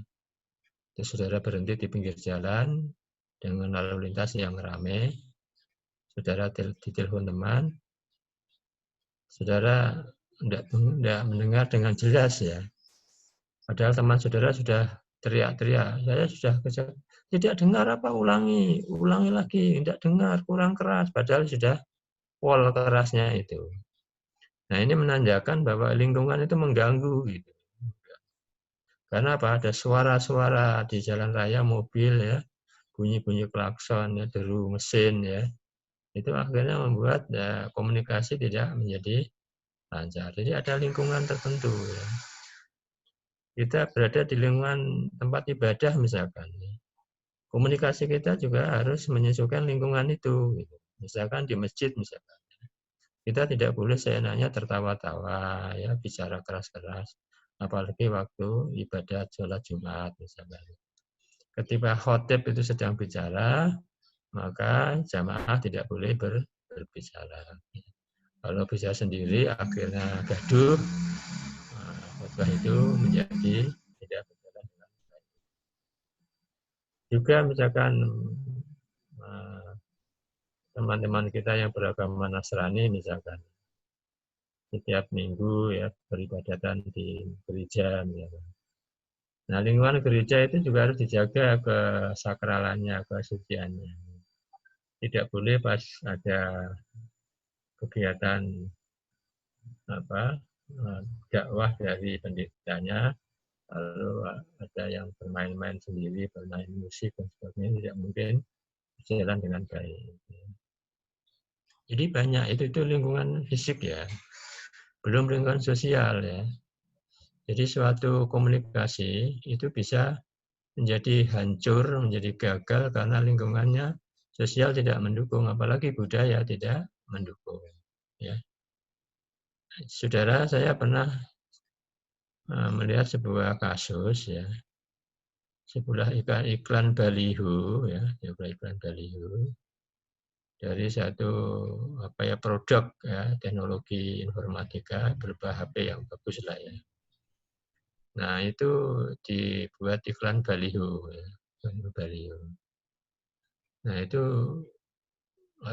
terus saudara berhenti di pinggir jalan dengan lalu lintas yang ramai, saudara ditelepon teman, saudara tidak mendengar dengan jelas ya. Padahal teman saudara sudah teriak-teriak, saya sudah tidak dengar apa, ulangi lagi, tidak dengar, kurang keras, padahal sudah pol kerasnya itu. Nah ini menandakan bahwa lingkungan itu mengganggu gitu. Karena apa? Ada suara-suara di jalan raya, mobil ya, bunyi-bunyi klakson ya, deru mesin ya. itu akhirnya membuat komunikasi tidak menjadi lancar. Jadi ada lingkungan tertentu ya. Kita berada di lingkungan tempat ibadah misalkan. Komunikasi kita juga harus menyesuaikan lingkungan itu. Gitu. Misalkan di masjid misalkan. Kita tidak boleh seenaknya tertawa-tawa, ya, bicara keras-keras. Apalagi waktu ibadah sholat Jumat misalkan. Ketika khotib itu sedang bicara, maka jamaah tidak boleh berbicara. Kalau bisa sendiri akhirnya gaduh, khotbah itu menjadi tidak berjalan dengan baik. Juga misalkan teman-teman kita yang beragama Nasrani misalkan setiap minggu ya beribadatan di gereja misalkan. Nah, lingkungan gereja itu juga harus dijaga kesakralannya, kesuciannya. Tidak boleh pas ada kegiatan dakwah dari pendetanya, lalu ada yang bermain-main sendiri, bermain musik dan sebagainya, tidak mungkin berjalan dengan baik. Jadi banyak itu lingkungan fisik ya, belum lingkungan sosial ya. Jadi suatu komunikasi itu bisa menjadi hancur, menjadi gagal karena lingkungannya sosial tidak mendukung, apalagi budaya tidak mendukung. Ya. Saudara, saya pernah melihat sebuah kasus ya, sebuah iklan baliho ya, iklan baliho dari satu produk ya, teknologi informatika berupa HP yang bagus lah ya. Nah, itu dibuat iklan baliho ya, baliho. Nah, itu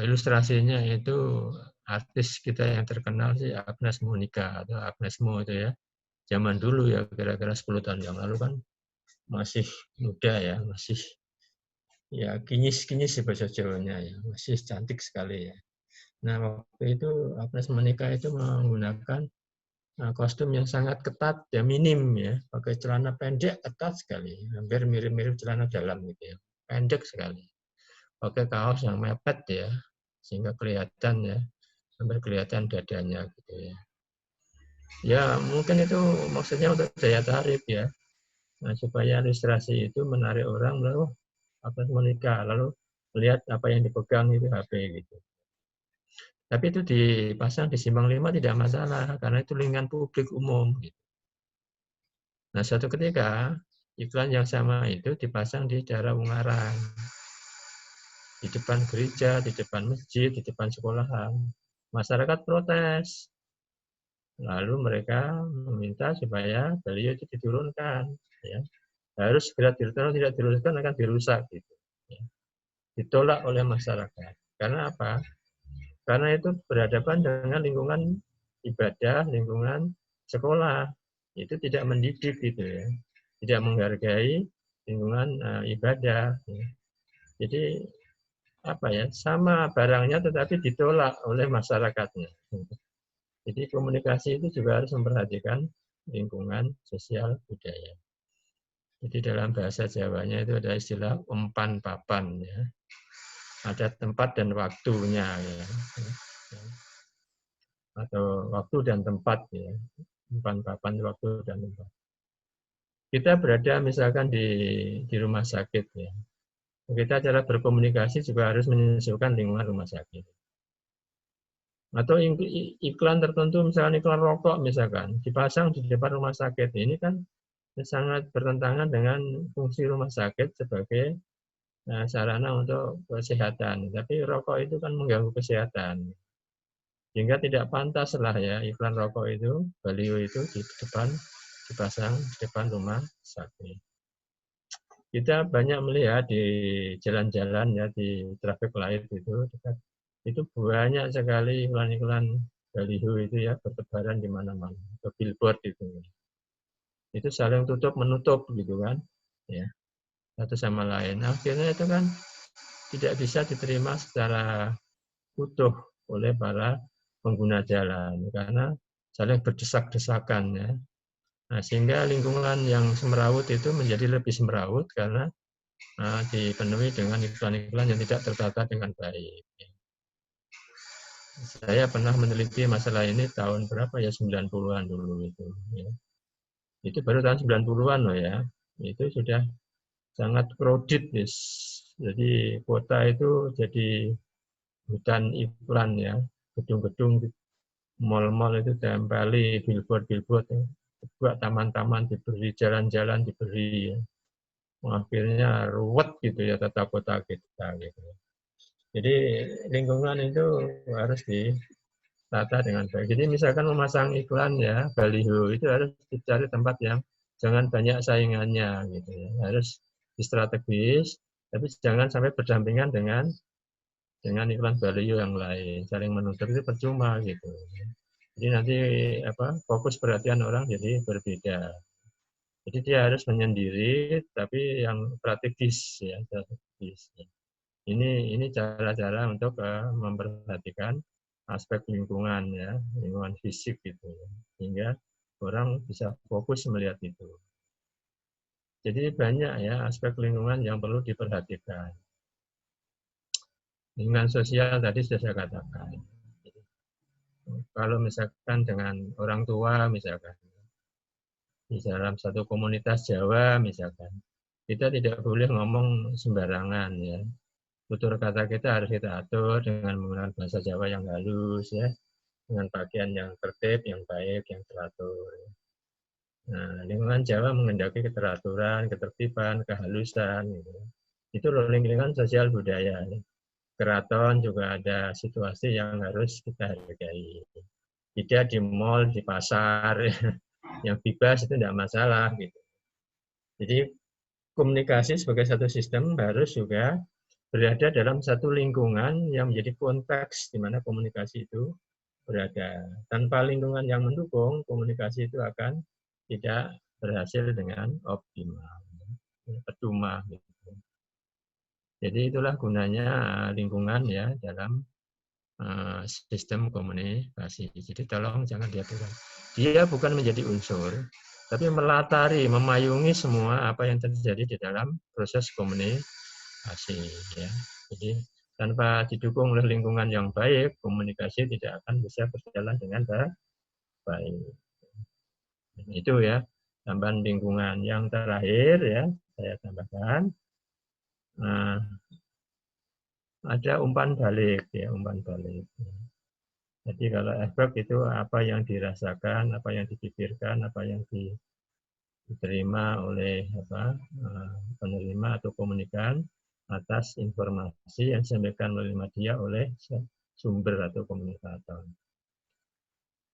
ilustrasinya itu artis kita yang terkenal sih Agnes Monica atau Agnes Mo itu ya. Zaman dulu ya, kira-kira 10 tahun yang lalu kan masih muda ya, masih ya kinyis-kinyis bahasa Jawanya ya, masih cantik sekali ya. Nah, waktu itu Agnes Monica itu menggunakan kostum yang sangat ketat ya, minim ya, pakai celana pendek ketat sekali, hampir mirip-mirip celana dalam gitu ya, pendek sekali. Pakai kaos yang mepet ya, sehingga kelihatan ya, hampir kelihatan dadanya gitu ya. Ya mungkin itu maksudnya untuk daya tarik ya, nah, supaya ilustrasi itu menarik orang, lalu Agnes Monica, lalu melihat apa yang dipegang itu HP gitu. Tapi itu dipasang di Simpang 5 tidak masalah, karena itu lingkungan publik umum. Gitu. Nah, suatu ketika, iklan yang sama itu dipasang di daerah Ungaran. Di depan gereja, di depan masjid, di depan sekolahan. Masyarakat protes. Lalu mereka meminta supaya beliau itu diturunkan. Ya. Harus segera diturunkan, tidak diturunkan akan dirusak. Gitu. Ya. Ditolak oleh masyarakat. Karena apa? Karena itu berhadapan dengan lingkungan ibadah, lingkungan sekolah. Itu tidak mendidik gitu ya. Tidak menghargai lingkungan ibadah. Ya. Jadi sama barangnya tetapi ditolak oleh masyarakatnya. Jadi komunikasi itu juga harus memperhatikan lingkungan sosial budaya. Jadi dalam bahasa Jawanya itu ada istilah umpan papan ya. Ada tempat dan waktunya ya. Atau waktu dan tempat ya. Umpan papan waktu dan tempat. Kita berada misalkan di rumah sakit ya. Kita cara berkomunikasi juga harus menyesuaikan lingkungan rumah sakit. Atau iklan tertentu, misalkan iklan rokok misalkan, dipasang di depan rumah sakit. Ini kan sangat bertentangan dengan fungsi rumah sakit sebagai sarana untuk kesehatan. Tapi rokok itu kan mengganggu kesehatan. Sehingga tidak pantas lah ya iklan rokok itu, baliho itu dipasang di depan rumah sakit. Kita banyak melihat di jalan-jalan ya, di traffic light itu banyak sekali iklan-iklan baliho itu ya bertebaran di mana-mana, atau billboard itu. Itu saling tutup menutup gitu kan, ya satu sama lain. Akhirnya itu kan tidak bisa diterima secara utuh oleh para pengguna jalan karena saling berdesak-desakan ya. Nah, sehingga lingkungan yang semrawut itu menjadi lebih semrawut karena dipenuhi dengan iklan-iklan yang tidak tertata dengan baik. Saya pernah meneliti masalah ini tahun berapa ya, 90-an dulu itu. Ya. Itu baru tahun 90-an loh ya. Itu sudah sangat crowded, yes. Jadi kota itu jadi hutan iklan ya. Gedung-gedung, mal-mal itu tempeli billboard-billboard. Ya. Buat taman-taman diberi, jalan-jalan diberi. Ya. Akhirnya ruwet gitu ya tata kota kita gitu. Jadi lingkungan itu harus ditata dengan baik. Jadi misalkan memasang iklan ya, baliho itu harus dicari tempat yang jangan banyak saingannya gitu ya. Harus strategis, tapi jangan sampai berdampingan dengan iklan baliho yang lain. Saling menutup itu percuma gitu. Jadi nanti fokus perhatian orang jadi berbeda. Jadi dia harus menyendiri, tapi yang strategis ya, strategis. Ini cara-cara untuk memperhatikan aspek lingkungan ya, lingkungan fisik gitu, sehingga orang bisa fokus melihat itu. Jadi banyak ya aspek lingkungan yang perlu diperhatikan. Lingkungan sosial tadi sudah saya katakan. Kalau misalkan dengan orang tua misalkan, di dalam satu komunitas Jawa misalkan, kita tidak boleh ngomong sembarangan ya. Tutur kata kita harus kita atur dengan menggunakan bahasa Jawa yang halus ya, dengan pakaian yang tertib, yang baik, yang teratur. Nah, lingkungan Jawa mengendaki keteraturan, ketertiban, kehalusan. Gitu. Itu lingkungan sosial budaya. Keraton juga ada situasi yang harus kita hargai. Tidak di mall, di pasar, yang bebas itu tidak masalah. Gitu. Jadi komunikasi sebagai satu sistem harus juga berada dalam satu lingkungan yang menjadi konteks di mana komunikasi itu berada. Tanpa lingkungan yang mendukung, komunikasi itu akan tidak berhasil dengan optimal, percuma. Gitu. Jadi itulah gunanya lingkungan ya dalam sistem komunikasi. Jadi tolong jangan diabaikan. Dia bukan menjadi unsur, tapi melatari, memayungi semua apa yang terjadi di dalam proses komunikasi. Ya. Jadi tanpa didukung oleh lingkungan yang baik, komunikasi tidak akan bisa berjalan dengan baik. Itu ya tambahan lingkungan. Yang terakhir ya saya tambahkan. Ada umpan balik ya, umpan balik. Jadi kalau efek itu apa yang dirasakan, apa yang dipikirkan, apa yang diterima oleh penerima atau komunikan atas informasi yang disampaikan oleh media oleh sumber atau komunikator.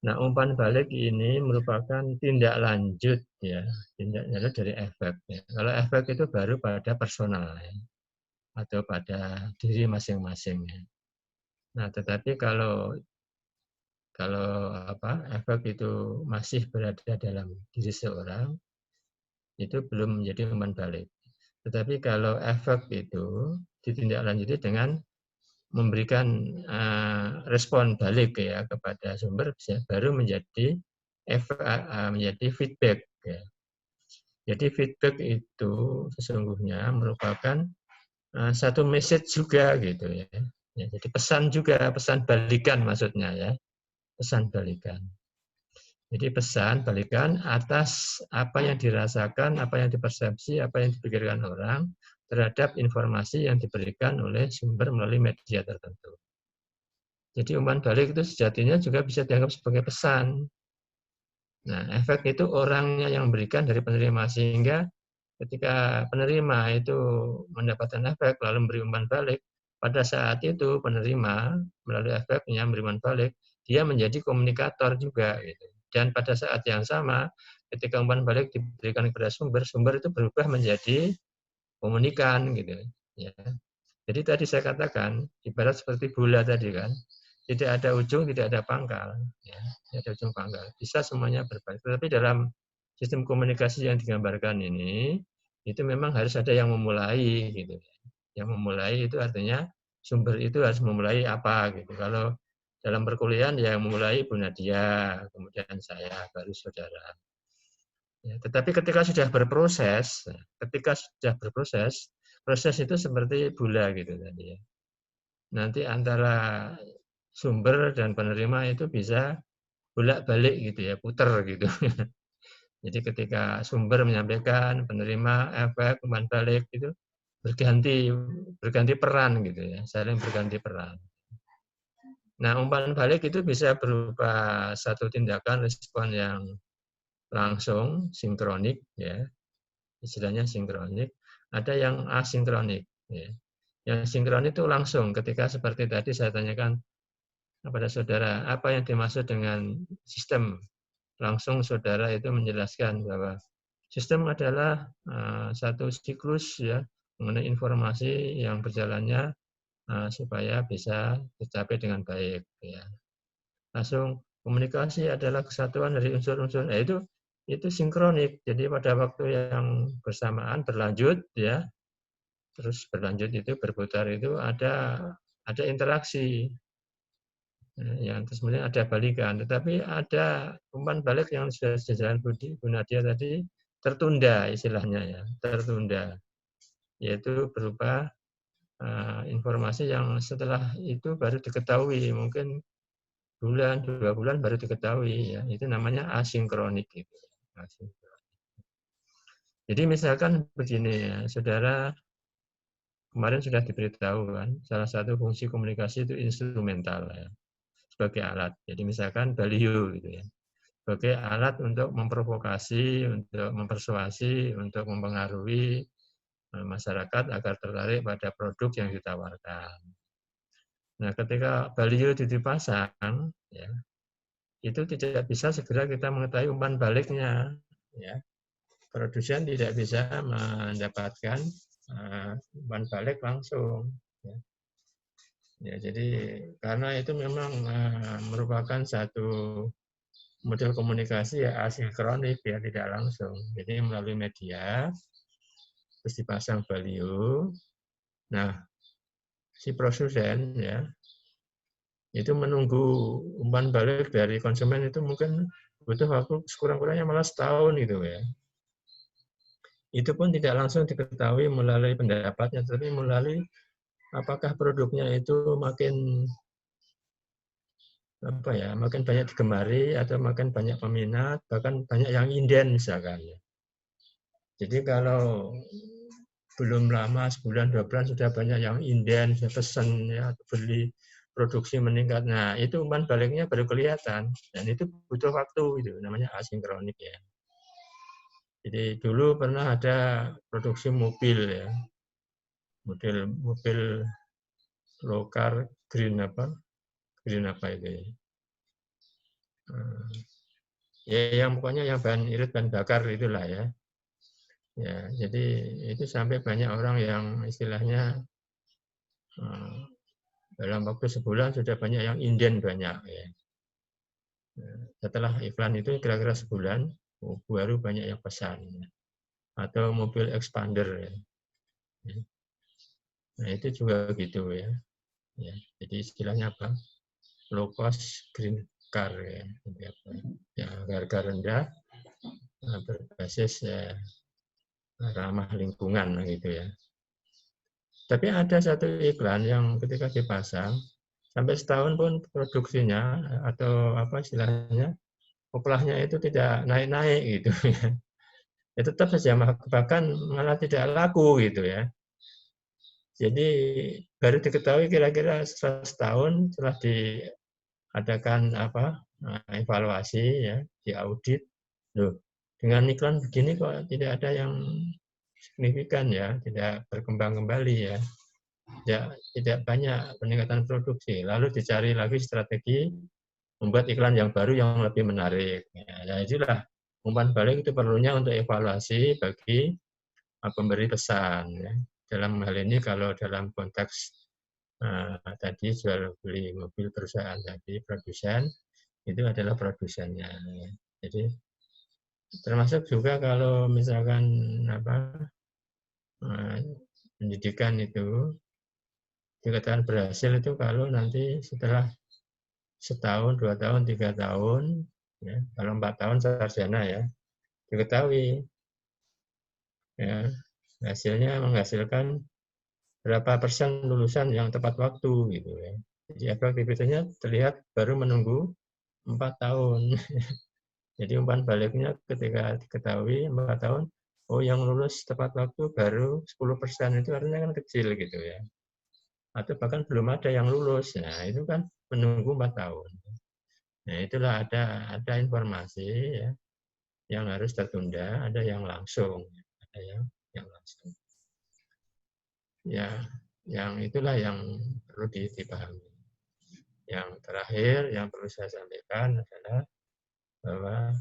Nah, umpan balik ini merupakan tindak lanjut ya, tindak lanjut dari efek. Ya. Kalau efek itu baru pada personal ya, atau pada diri masing-masing. Ya. Nah, tetapi kalau efek itu masih berada dalam diri seorang, itu belum menjadi umpan balik. Tetapi kalau efek itu ditindaklanjuti dengan memberikan respon balik ya kepada sumber, baru menjadi feedback. Ya. Jadi feedback itu sesungguhnya merupakan satu message juga gitu ya. Ya. Jadi pesan juga, pesan balikan maksudnya ya. Pesan balikan. Jadi pesan balikan atas apa yang dirasakan, apa yang dipersepsi, apa yang dipikirkan orang terhadap informasi yang diberikan oleh sumber melalui media tertentu. Jadi umpan balik itu sejatinya juga bisa dianggap sebagai pesan. Nah, efek itu orangnya yang memberikan dari penerima, sehingga ketika penerima itu mendapatkan efek lalu memberi umpan balik, pada saat itu penerima melalui efeknya memberi umpan balik, dia menjadi komunikator juga gitu. Dan pada saat yang sama ketika umpan balik diberikan kepada sumber, sumber itu berubah menjadi komunikan gitu ya. Jadi tadi saya katakan ibarat seperti bola tadi kan, tidak ada ujung, tidak ada pangkal ya. Tidak ada ujung pangkal, bisa semuanya berbalik. Tetapi dalam sistem komunikasi yang digambarkan ini itu memang harus ada yang memulai gitu. Yang memulai itu artinya sumber itu harus memulai apa gitu. Kalau dalam perkuliahan yang memulai Bu Nadia, kemudian saya, baru saudara. Ya, tetapi ketika sudah berproses, proses itu seperti bola gitu tadi ya. Nanti antara sumber dan penerima itu bisa bolak-balik gitu ya, puter gitu. Jadi ketika sumber menyampaikan, penerima efek, umpan balik itu berganti peran gitu ya, saling berganti peran. Nah, umpan balik itu bisa berupa satu tindakan respon yang langsung, sinkronik ya, istilahnya sinkronik. Ada yang asinkronik ya. Yang sinkron itu langsung ketika seperti tadi saya tanyakan kepada saudara, apa yang dimaksud dengan sistem? Langsung saudara itu menjelaskan bahwa sistem adalah satu siklus ya mengenai informasi yang berjalannya supaya bisa tercapai dengan baik ya. Langsung komunikasi adalah kesatuan dari unsur-unsur. Nah, itu sinkronik. Jadi pada waktu yang bersamaan berlanjut ya, terus berlanjut itu berputar itu ada interaksi. Yang terus kemudian ada balikan, tetapi ada umpan balik yang sudah sejalan Bu Nadia tadi tertunda istilahnya ya, tertunda, yaitu berupa informasi yang setelah itu baru diketahui, mungkin bulan, 2 bulan baru diketahui ya, itu namanya asinkronik gitu. Jadi misalkan begini ya, saudara kemarin sudah diberitahu kan, salah satu fungsi komunikasi itu instrumental ya, sebagai alat. Jadi misalkan baliho gitu ya, sebagai alat untuk memprovokasi, untuk mempersuasi, untuk mempengaruhi masyarakat agar tertarik pada produk yang ditawarkan. Nah, ketika baliho itu dipasang, ya, itu tidak bisa segera kita mengetahui umpan baliknya. Ya. Produsen tidak bisa mendapatkan umpan balik langsung. Ya. Ya, jadi karena itu memang merupakan satu model komunikasi ya asinkronik ya, tidak langsung. Jadi melalui media, terus dipasang baliho. Nah, si produsen ya itu menunggu umpan balik dari konsumen itu mungkin butuh waktu sekurang-kurangnya malah setahun gitu ya. Itu pun tidak langsung diketahui melalui pendapatnya, tapi melalui apakah produknya itu makin makin banyak digemari atau makin banyak peminat, bahkan banyak yang inden misalkan. Jadi kalau belum lama, sebulan, 2 bulan sudah banyak yang inden, sudah pesan, ya, beli, produksi meningkat. Nah, itu umpan baliknya baru kelihatan. Dan itu butuh waktu, itu namanya asinkronik ya. Jadi dulu pernah ada produksi mobil ya, mobil low car green apa itu ya. Ya yang pokoknya yang bahan irit bahan bakar itulah ya. Ya, jadi itu sampai banyak orang yang istilahnya dalam waktu sebulan sudah banyak yang inden banyak ya. Setelah iklan itu kira-kira sebulan baru banyak yang pesan ya. Atau mobil expander ya. Nah itu juga gitu ya. Ya, jadi istilahnya apa? Low cost green car ya. Ya, harga rendah berbasis ramah lingkungan gitu ya. Tapi ada satu iklan yang ketika dipasang sampai setahun pun produksinya atau apa istilahnya oplahnya itu tidak naik-naik gitu ya. Ya tetap saja bahkan malah tidak laku gitu ya. Jadi baru diketahui kira-kira setelah setahun setelah diadakan evaluasi ya, diaudit. Loh, dengan iklan begini kok tidak ada yang signifikan ya, tidak berkembang kembali ya. Tidak banyak peningkatan produksi. Lalu dicari lagi strategi membuat iklan yang baru yang lebih menarik. Ya, itulah umpan balik itu perlunya untuk evaluasi bagi pemberi pesan. Ya. Dalam hal ini kalau dalam konteks tadi jual beli mobil perusahaan tadi produsen itu adalah produsennya. Ya. Jadi termasuk juga kalau misalkan pendidikan itu dikatakan berhasil itu kalau nanti setelah setahun, 2 tahun, 3 tahun, ya, kalau 4 tahun sarjana ya, diketahui ya, hasilnya menghasilkan berapa persen lulusan yang tepat waktu gitu ya. Jadi efektivitasnya terlihat baru menunggu 4 tahun. Jadi umpan baliknya ketika diketahui 4 tahun, oh yang lulus tepat waktu baru 10%, itu artinya kan kecil gitu ya. Atau bahkan belum ada yang lulus. Nah, itu kan menunggu 4 tahun. Nah, itulah ada informasi ya yang harus tertunda, ada yang langsung, ada yang langsung. Ya, yang itulah yang perlu dipahami. Yang terakhir yang perlu saya sampaikan adalah bahwa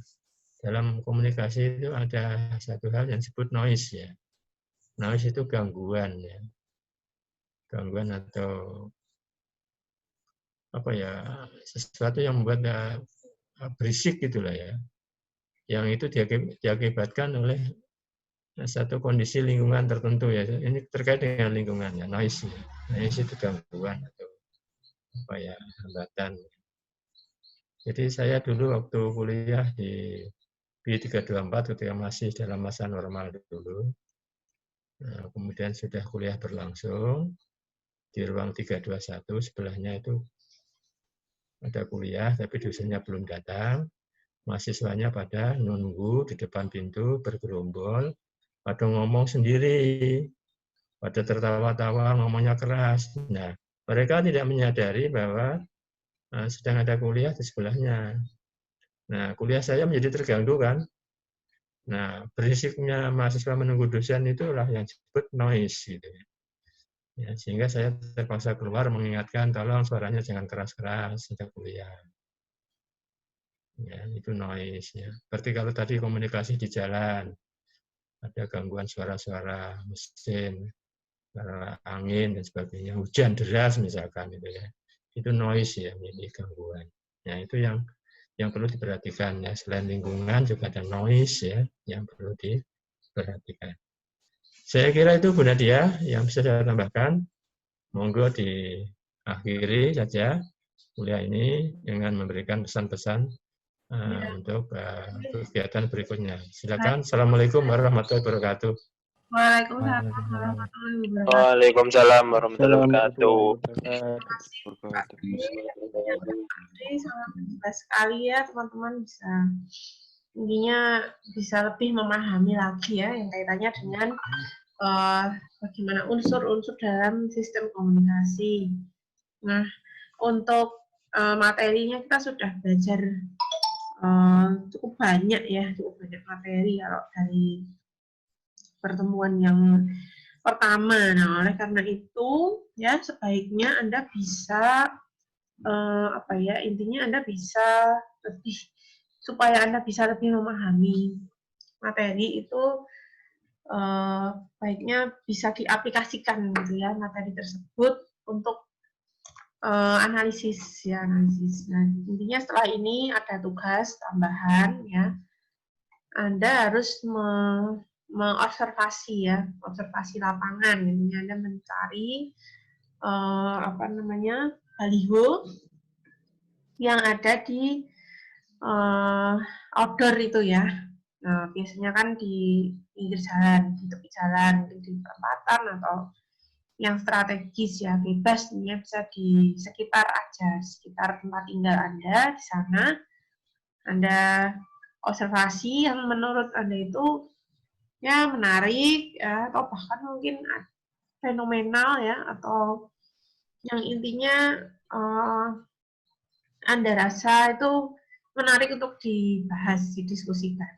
dalam komunikasi itu ada satu hal yang disebut noise ya. Noise itu gangguan ya. Gangguan atau apa ya, sesuatu yang membuat berisik gitulah ya. Yang itu diakibatkan oleh satu kondisi lingkungan tertentu ya. Ini terkait dengan lingkungan ya, noise. Noise itu gangguan atau apa ya, hambatan. Jadi saya dulu waktu kuliah di B324 ketika masih dalam masa normal dulu. Nah, kemudian sudah kuliah berlangsung di ruang 321, sebelahnya itu ada kuliah tapi dosennya belum datang. Mahasiswanya pada nunggu di depan pintu bergerombol, pada ngomong sendiri, pada tertawa-tawa, ngomongnya keras. Nah, mereka tidak menyadari bahwa sedang ada kuliah di sebelahnya. Nah, kuliah saya menjadi terganggu kan. Nah, berisiknya mahasiswa menunggu dosen itulah yang disebut noise gitu. Ya, sehingga saya terpaksa keluar mengingatkan, tolong suaranya jangan keras-keras sedang kuliah. Ya, itu noise ya. Seperti kalau tadi komunikasi di jalan, ada gangguan suara-suara mesin, suara angin dan sebagainya, hujan deras misalkan itu ya. Itu noise ya, ini gangguan. Ya, itu yang perlu diperhatikan ya. Selain lingkungan juga ada noise ya yang perlu diperhatikan. Saya kira itu Bu Nadia yang bisa saya tambahkan. Monggo diakhiri saja kuliah ini dengan memberikan pesan-pesan untuk kegiatan berikutnya. Silakan. Assalamualaikum warahmatullahi wabarakatuh. Waalaikumsalam warahmatullahi wabarakatuh. Waalaikumsalam warahmatullahi wabarakatuh. Terima kasih Pak Dri, sangat jelas sekali ya teman-teman, bisa intinya bisa lebih memahami lagi ya yang kaitannya dengan bagaimana unsur-unsur dalam sistem komunikasi. Nah, untuk materinya kita sudah belajar cukup banyak ya, cukup banyak materi kalau dari pertemuan yang pertama. Nah, oleh karena itu ya sebaiknya Anda bisa intinya Anda bisa lebih, supaya Anda bisa lebih memahami materi itu, baiknya bisa diaplikasikan gitu ya materi tersebut untuk analisis ya, analisis. Nah, intinya setelah ini ada tugas tambahan ya. Anda harus mengobservasi ya, observasi lapangan. Intinya Anda mencari baliho yang ada di outdoor itu ya. Nah, biasanya kan di pinggir jalan, di tepi jalan, di perempatan atau yang strategis ya, bebas ya, bisa di sekitar aja, di sekitar tempat tinggal Anda, di sana Anda observasi yang menurut Anda itu ya menarik ya, atau bahkan mungkin fenomenal ya, atau yang intinya Anda rasa itu menarik untuk dibahas, didiskusikan.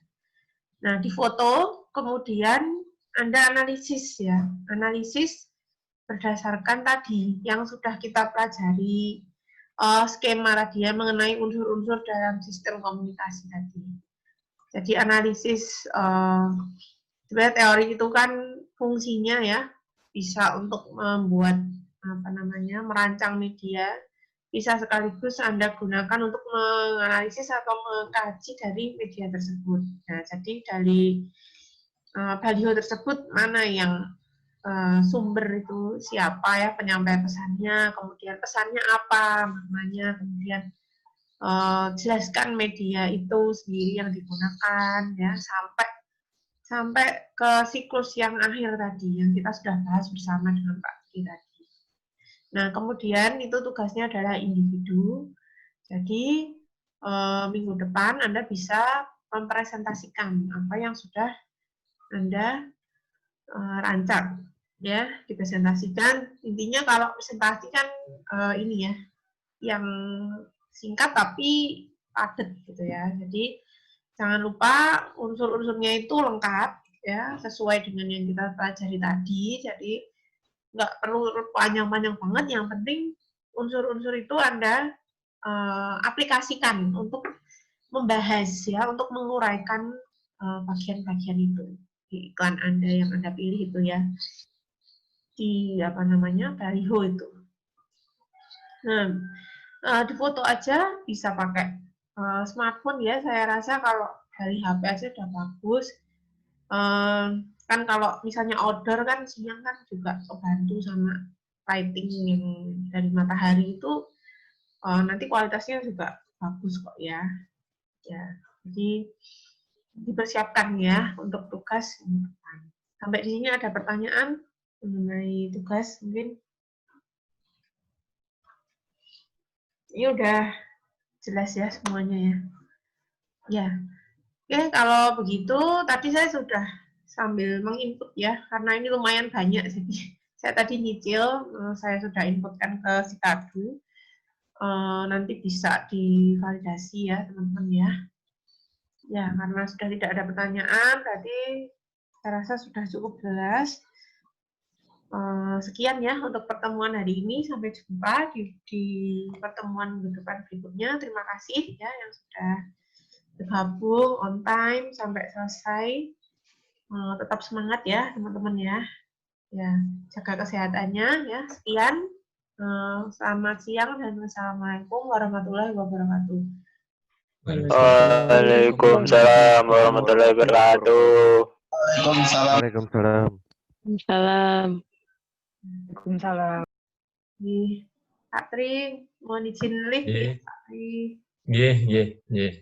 Nah, di foto kemudian Anda analisis ya, analisis berdasarkan tadi yang sudah kita pelajari, skema tadi ya, mengenai unsur-unsur dalam sistem komunikasi tadi. Jadi analisis, sebenarnya teori itu kan fungsinya ya bisa untuk membuat merancang media, bisa sekaligus Anda gunakan untuk menganalisis atau mengkaji dari media tersebut. Nah, jadi dari baliho tersebut mana yang sumber itu siapa ya, penyampaian pesannya, kemudian pesannya apa maknanya, kemudian jelaskan media itu sendiri yang digunakan ya, sampai ke siklus yang akhir tadi yang kita sudah bahas bersama dengan Pak Dri tadi. Nah, kemudian itu tugasnya adalah individu. Jadi, minggu depan Anda bisa mempresentasikan apa yang sudah Anda rancang. Ya, dipresentasikan. Intinya kalau presentasi kan ini ya, yang singkat tapi padat gitu ya. Jadi, jangan lupa unsur-unsurnya itu lengkap, ya, sesuai dengan yang kita pelajari tadi. Jadi, nggak perlu panjang-panjang banget, yang penting unsur-unsur itu Anda aplikasikan untuk membahas, ya, untuk menguraikan bagian-bagian itu di iklan Anda yang Anda pilih itu ya, di apa namanya, baliho itu. Nah, di foto aja bisa pakai smartphone ya, saya rasa kalau dari HP aja udah bagus. Kan kalau misalnya outdoor kan siang kan juga kebantu sama lighting yang dari matahari itu, nanti kualitasnya juga bagus kok ya. Ya, jadi dipersiapkan ya untuk tugas minggu depan. Sampai di sini ada pertanyaan mengenai tugas mungkin? Ini udah jelas ya semuanya ya. Ya, oke, kalau begitu tadi saya sudah sambil menginput ya, karena ini lumayan banyak, jadi saya tadi nyicil, saya sudah inputkan ke Sikadu, nanti bisa divalidasi ya teman-teman ya. Ya, karena sudah tidak ada pertanyaan, tadi saya rasa sudah cukup jelas. Sekian ya untuk pertemuan hari ini, sampai jumpa di pertemuan minggu depan berikutnya. Terima kasih ya yang sudah bergabung on time sampai selesai. Tetap semangat ya teman-teman ya. Ya, jaga kesehatannya ya. Sekian. Selamat siang dan wassalamualaikum warahmatullahi wabarakatuh. Waalaikumsalam warahmatullahi wabarakatuh. Waalaikumsalam. Salam. Waalaikumsalam. Kak Tri, mohon izin lift. Nggih. Kak Tri. Nggih, nggih, nggih.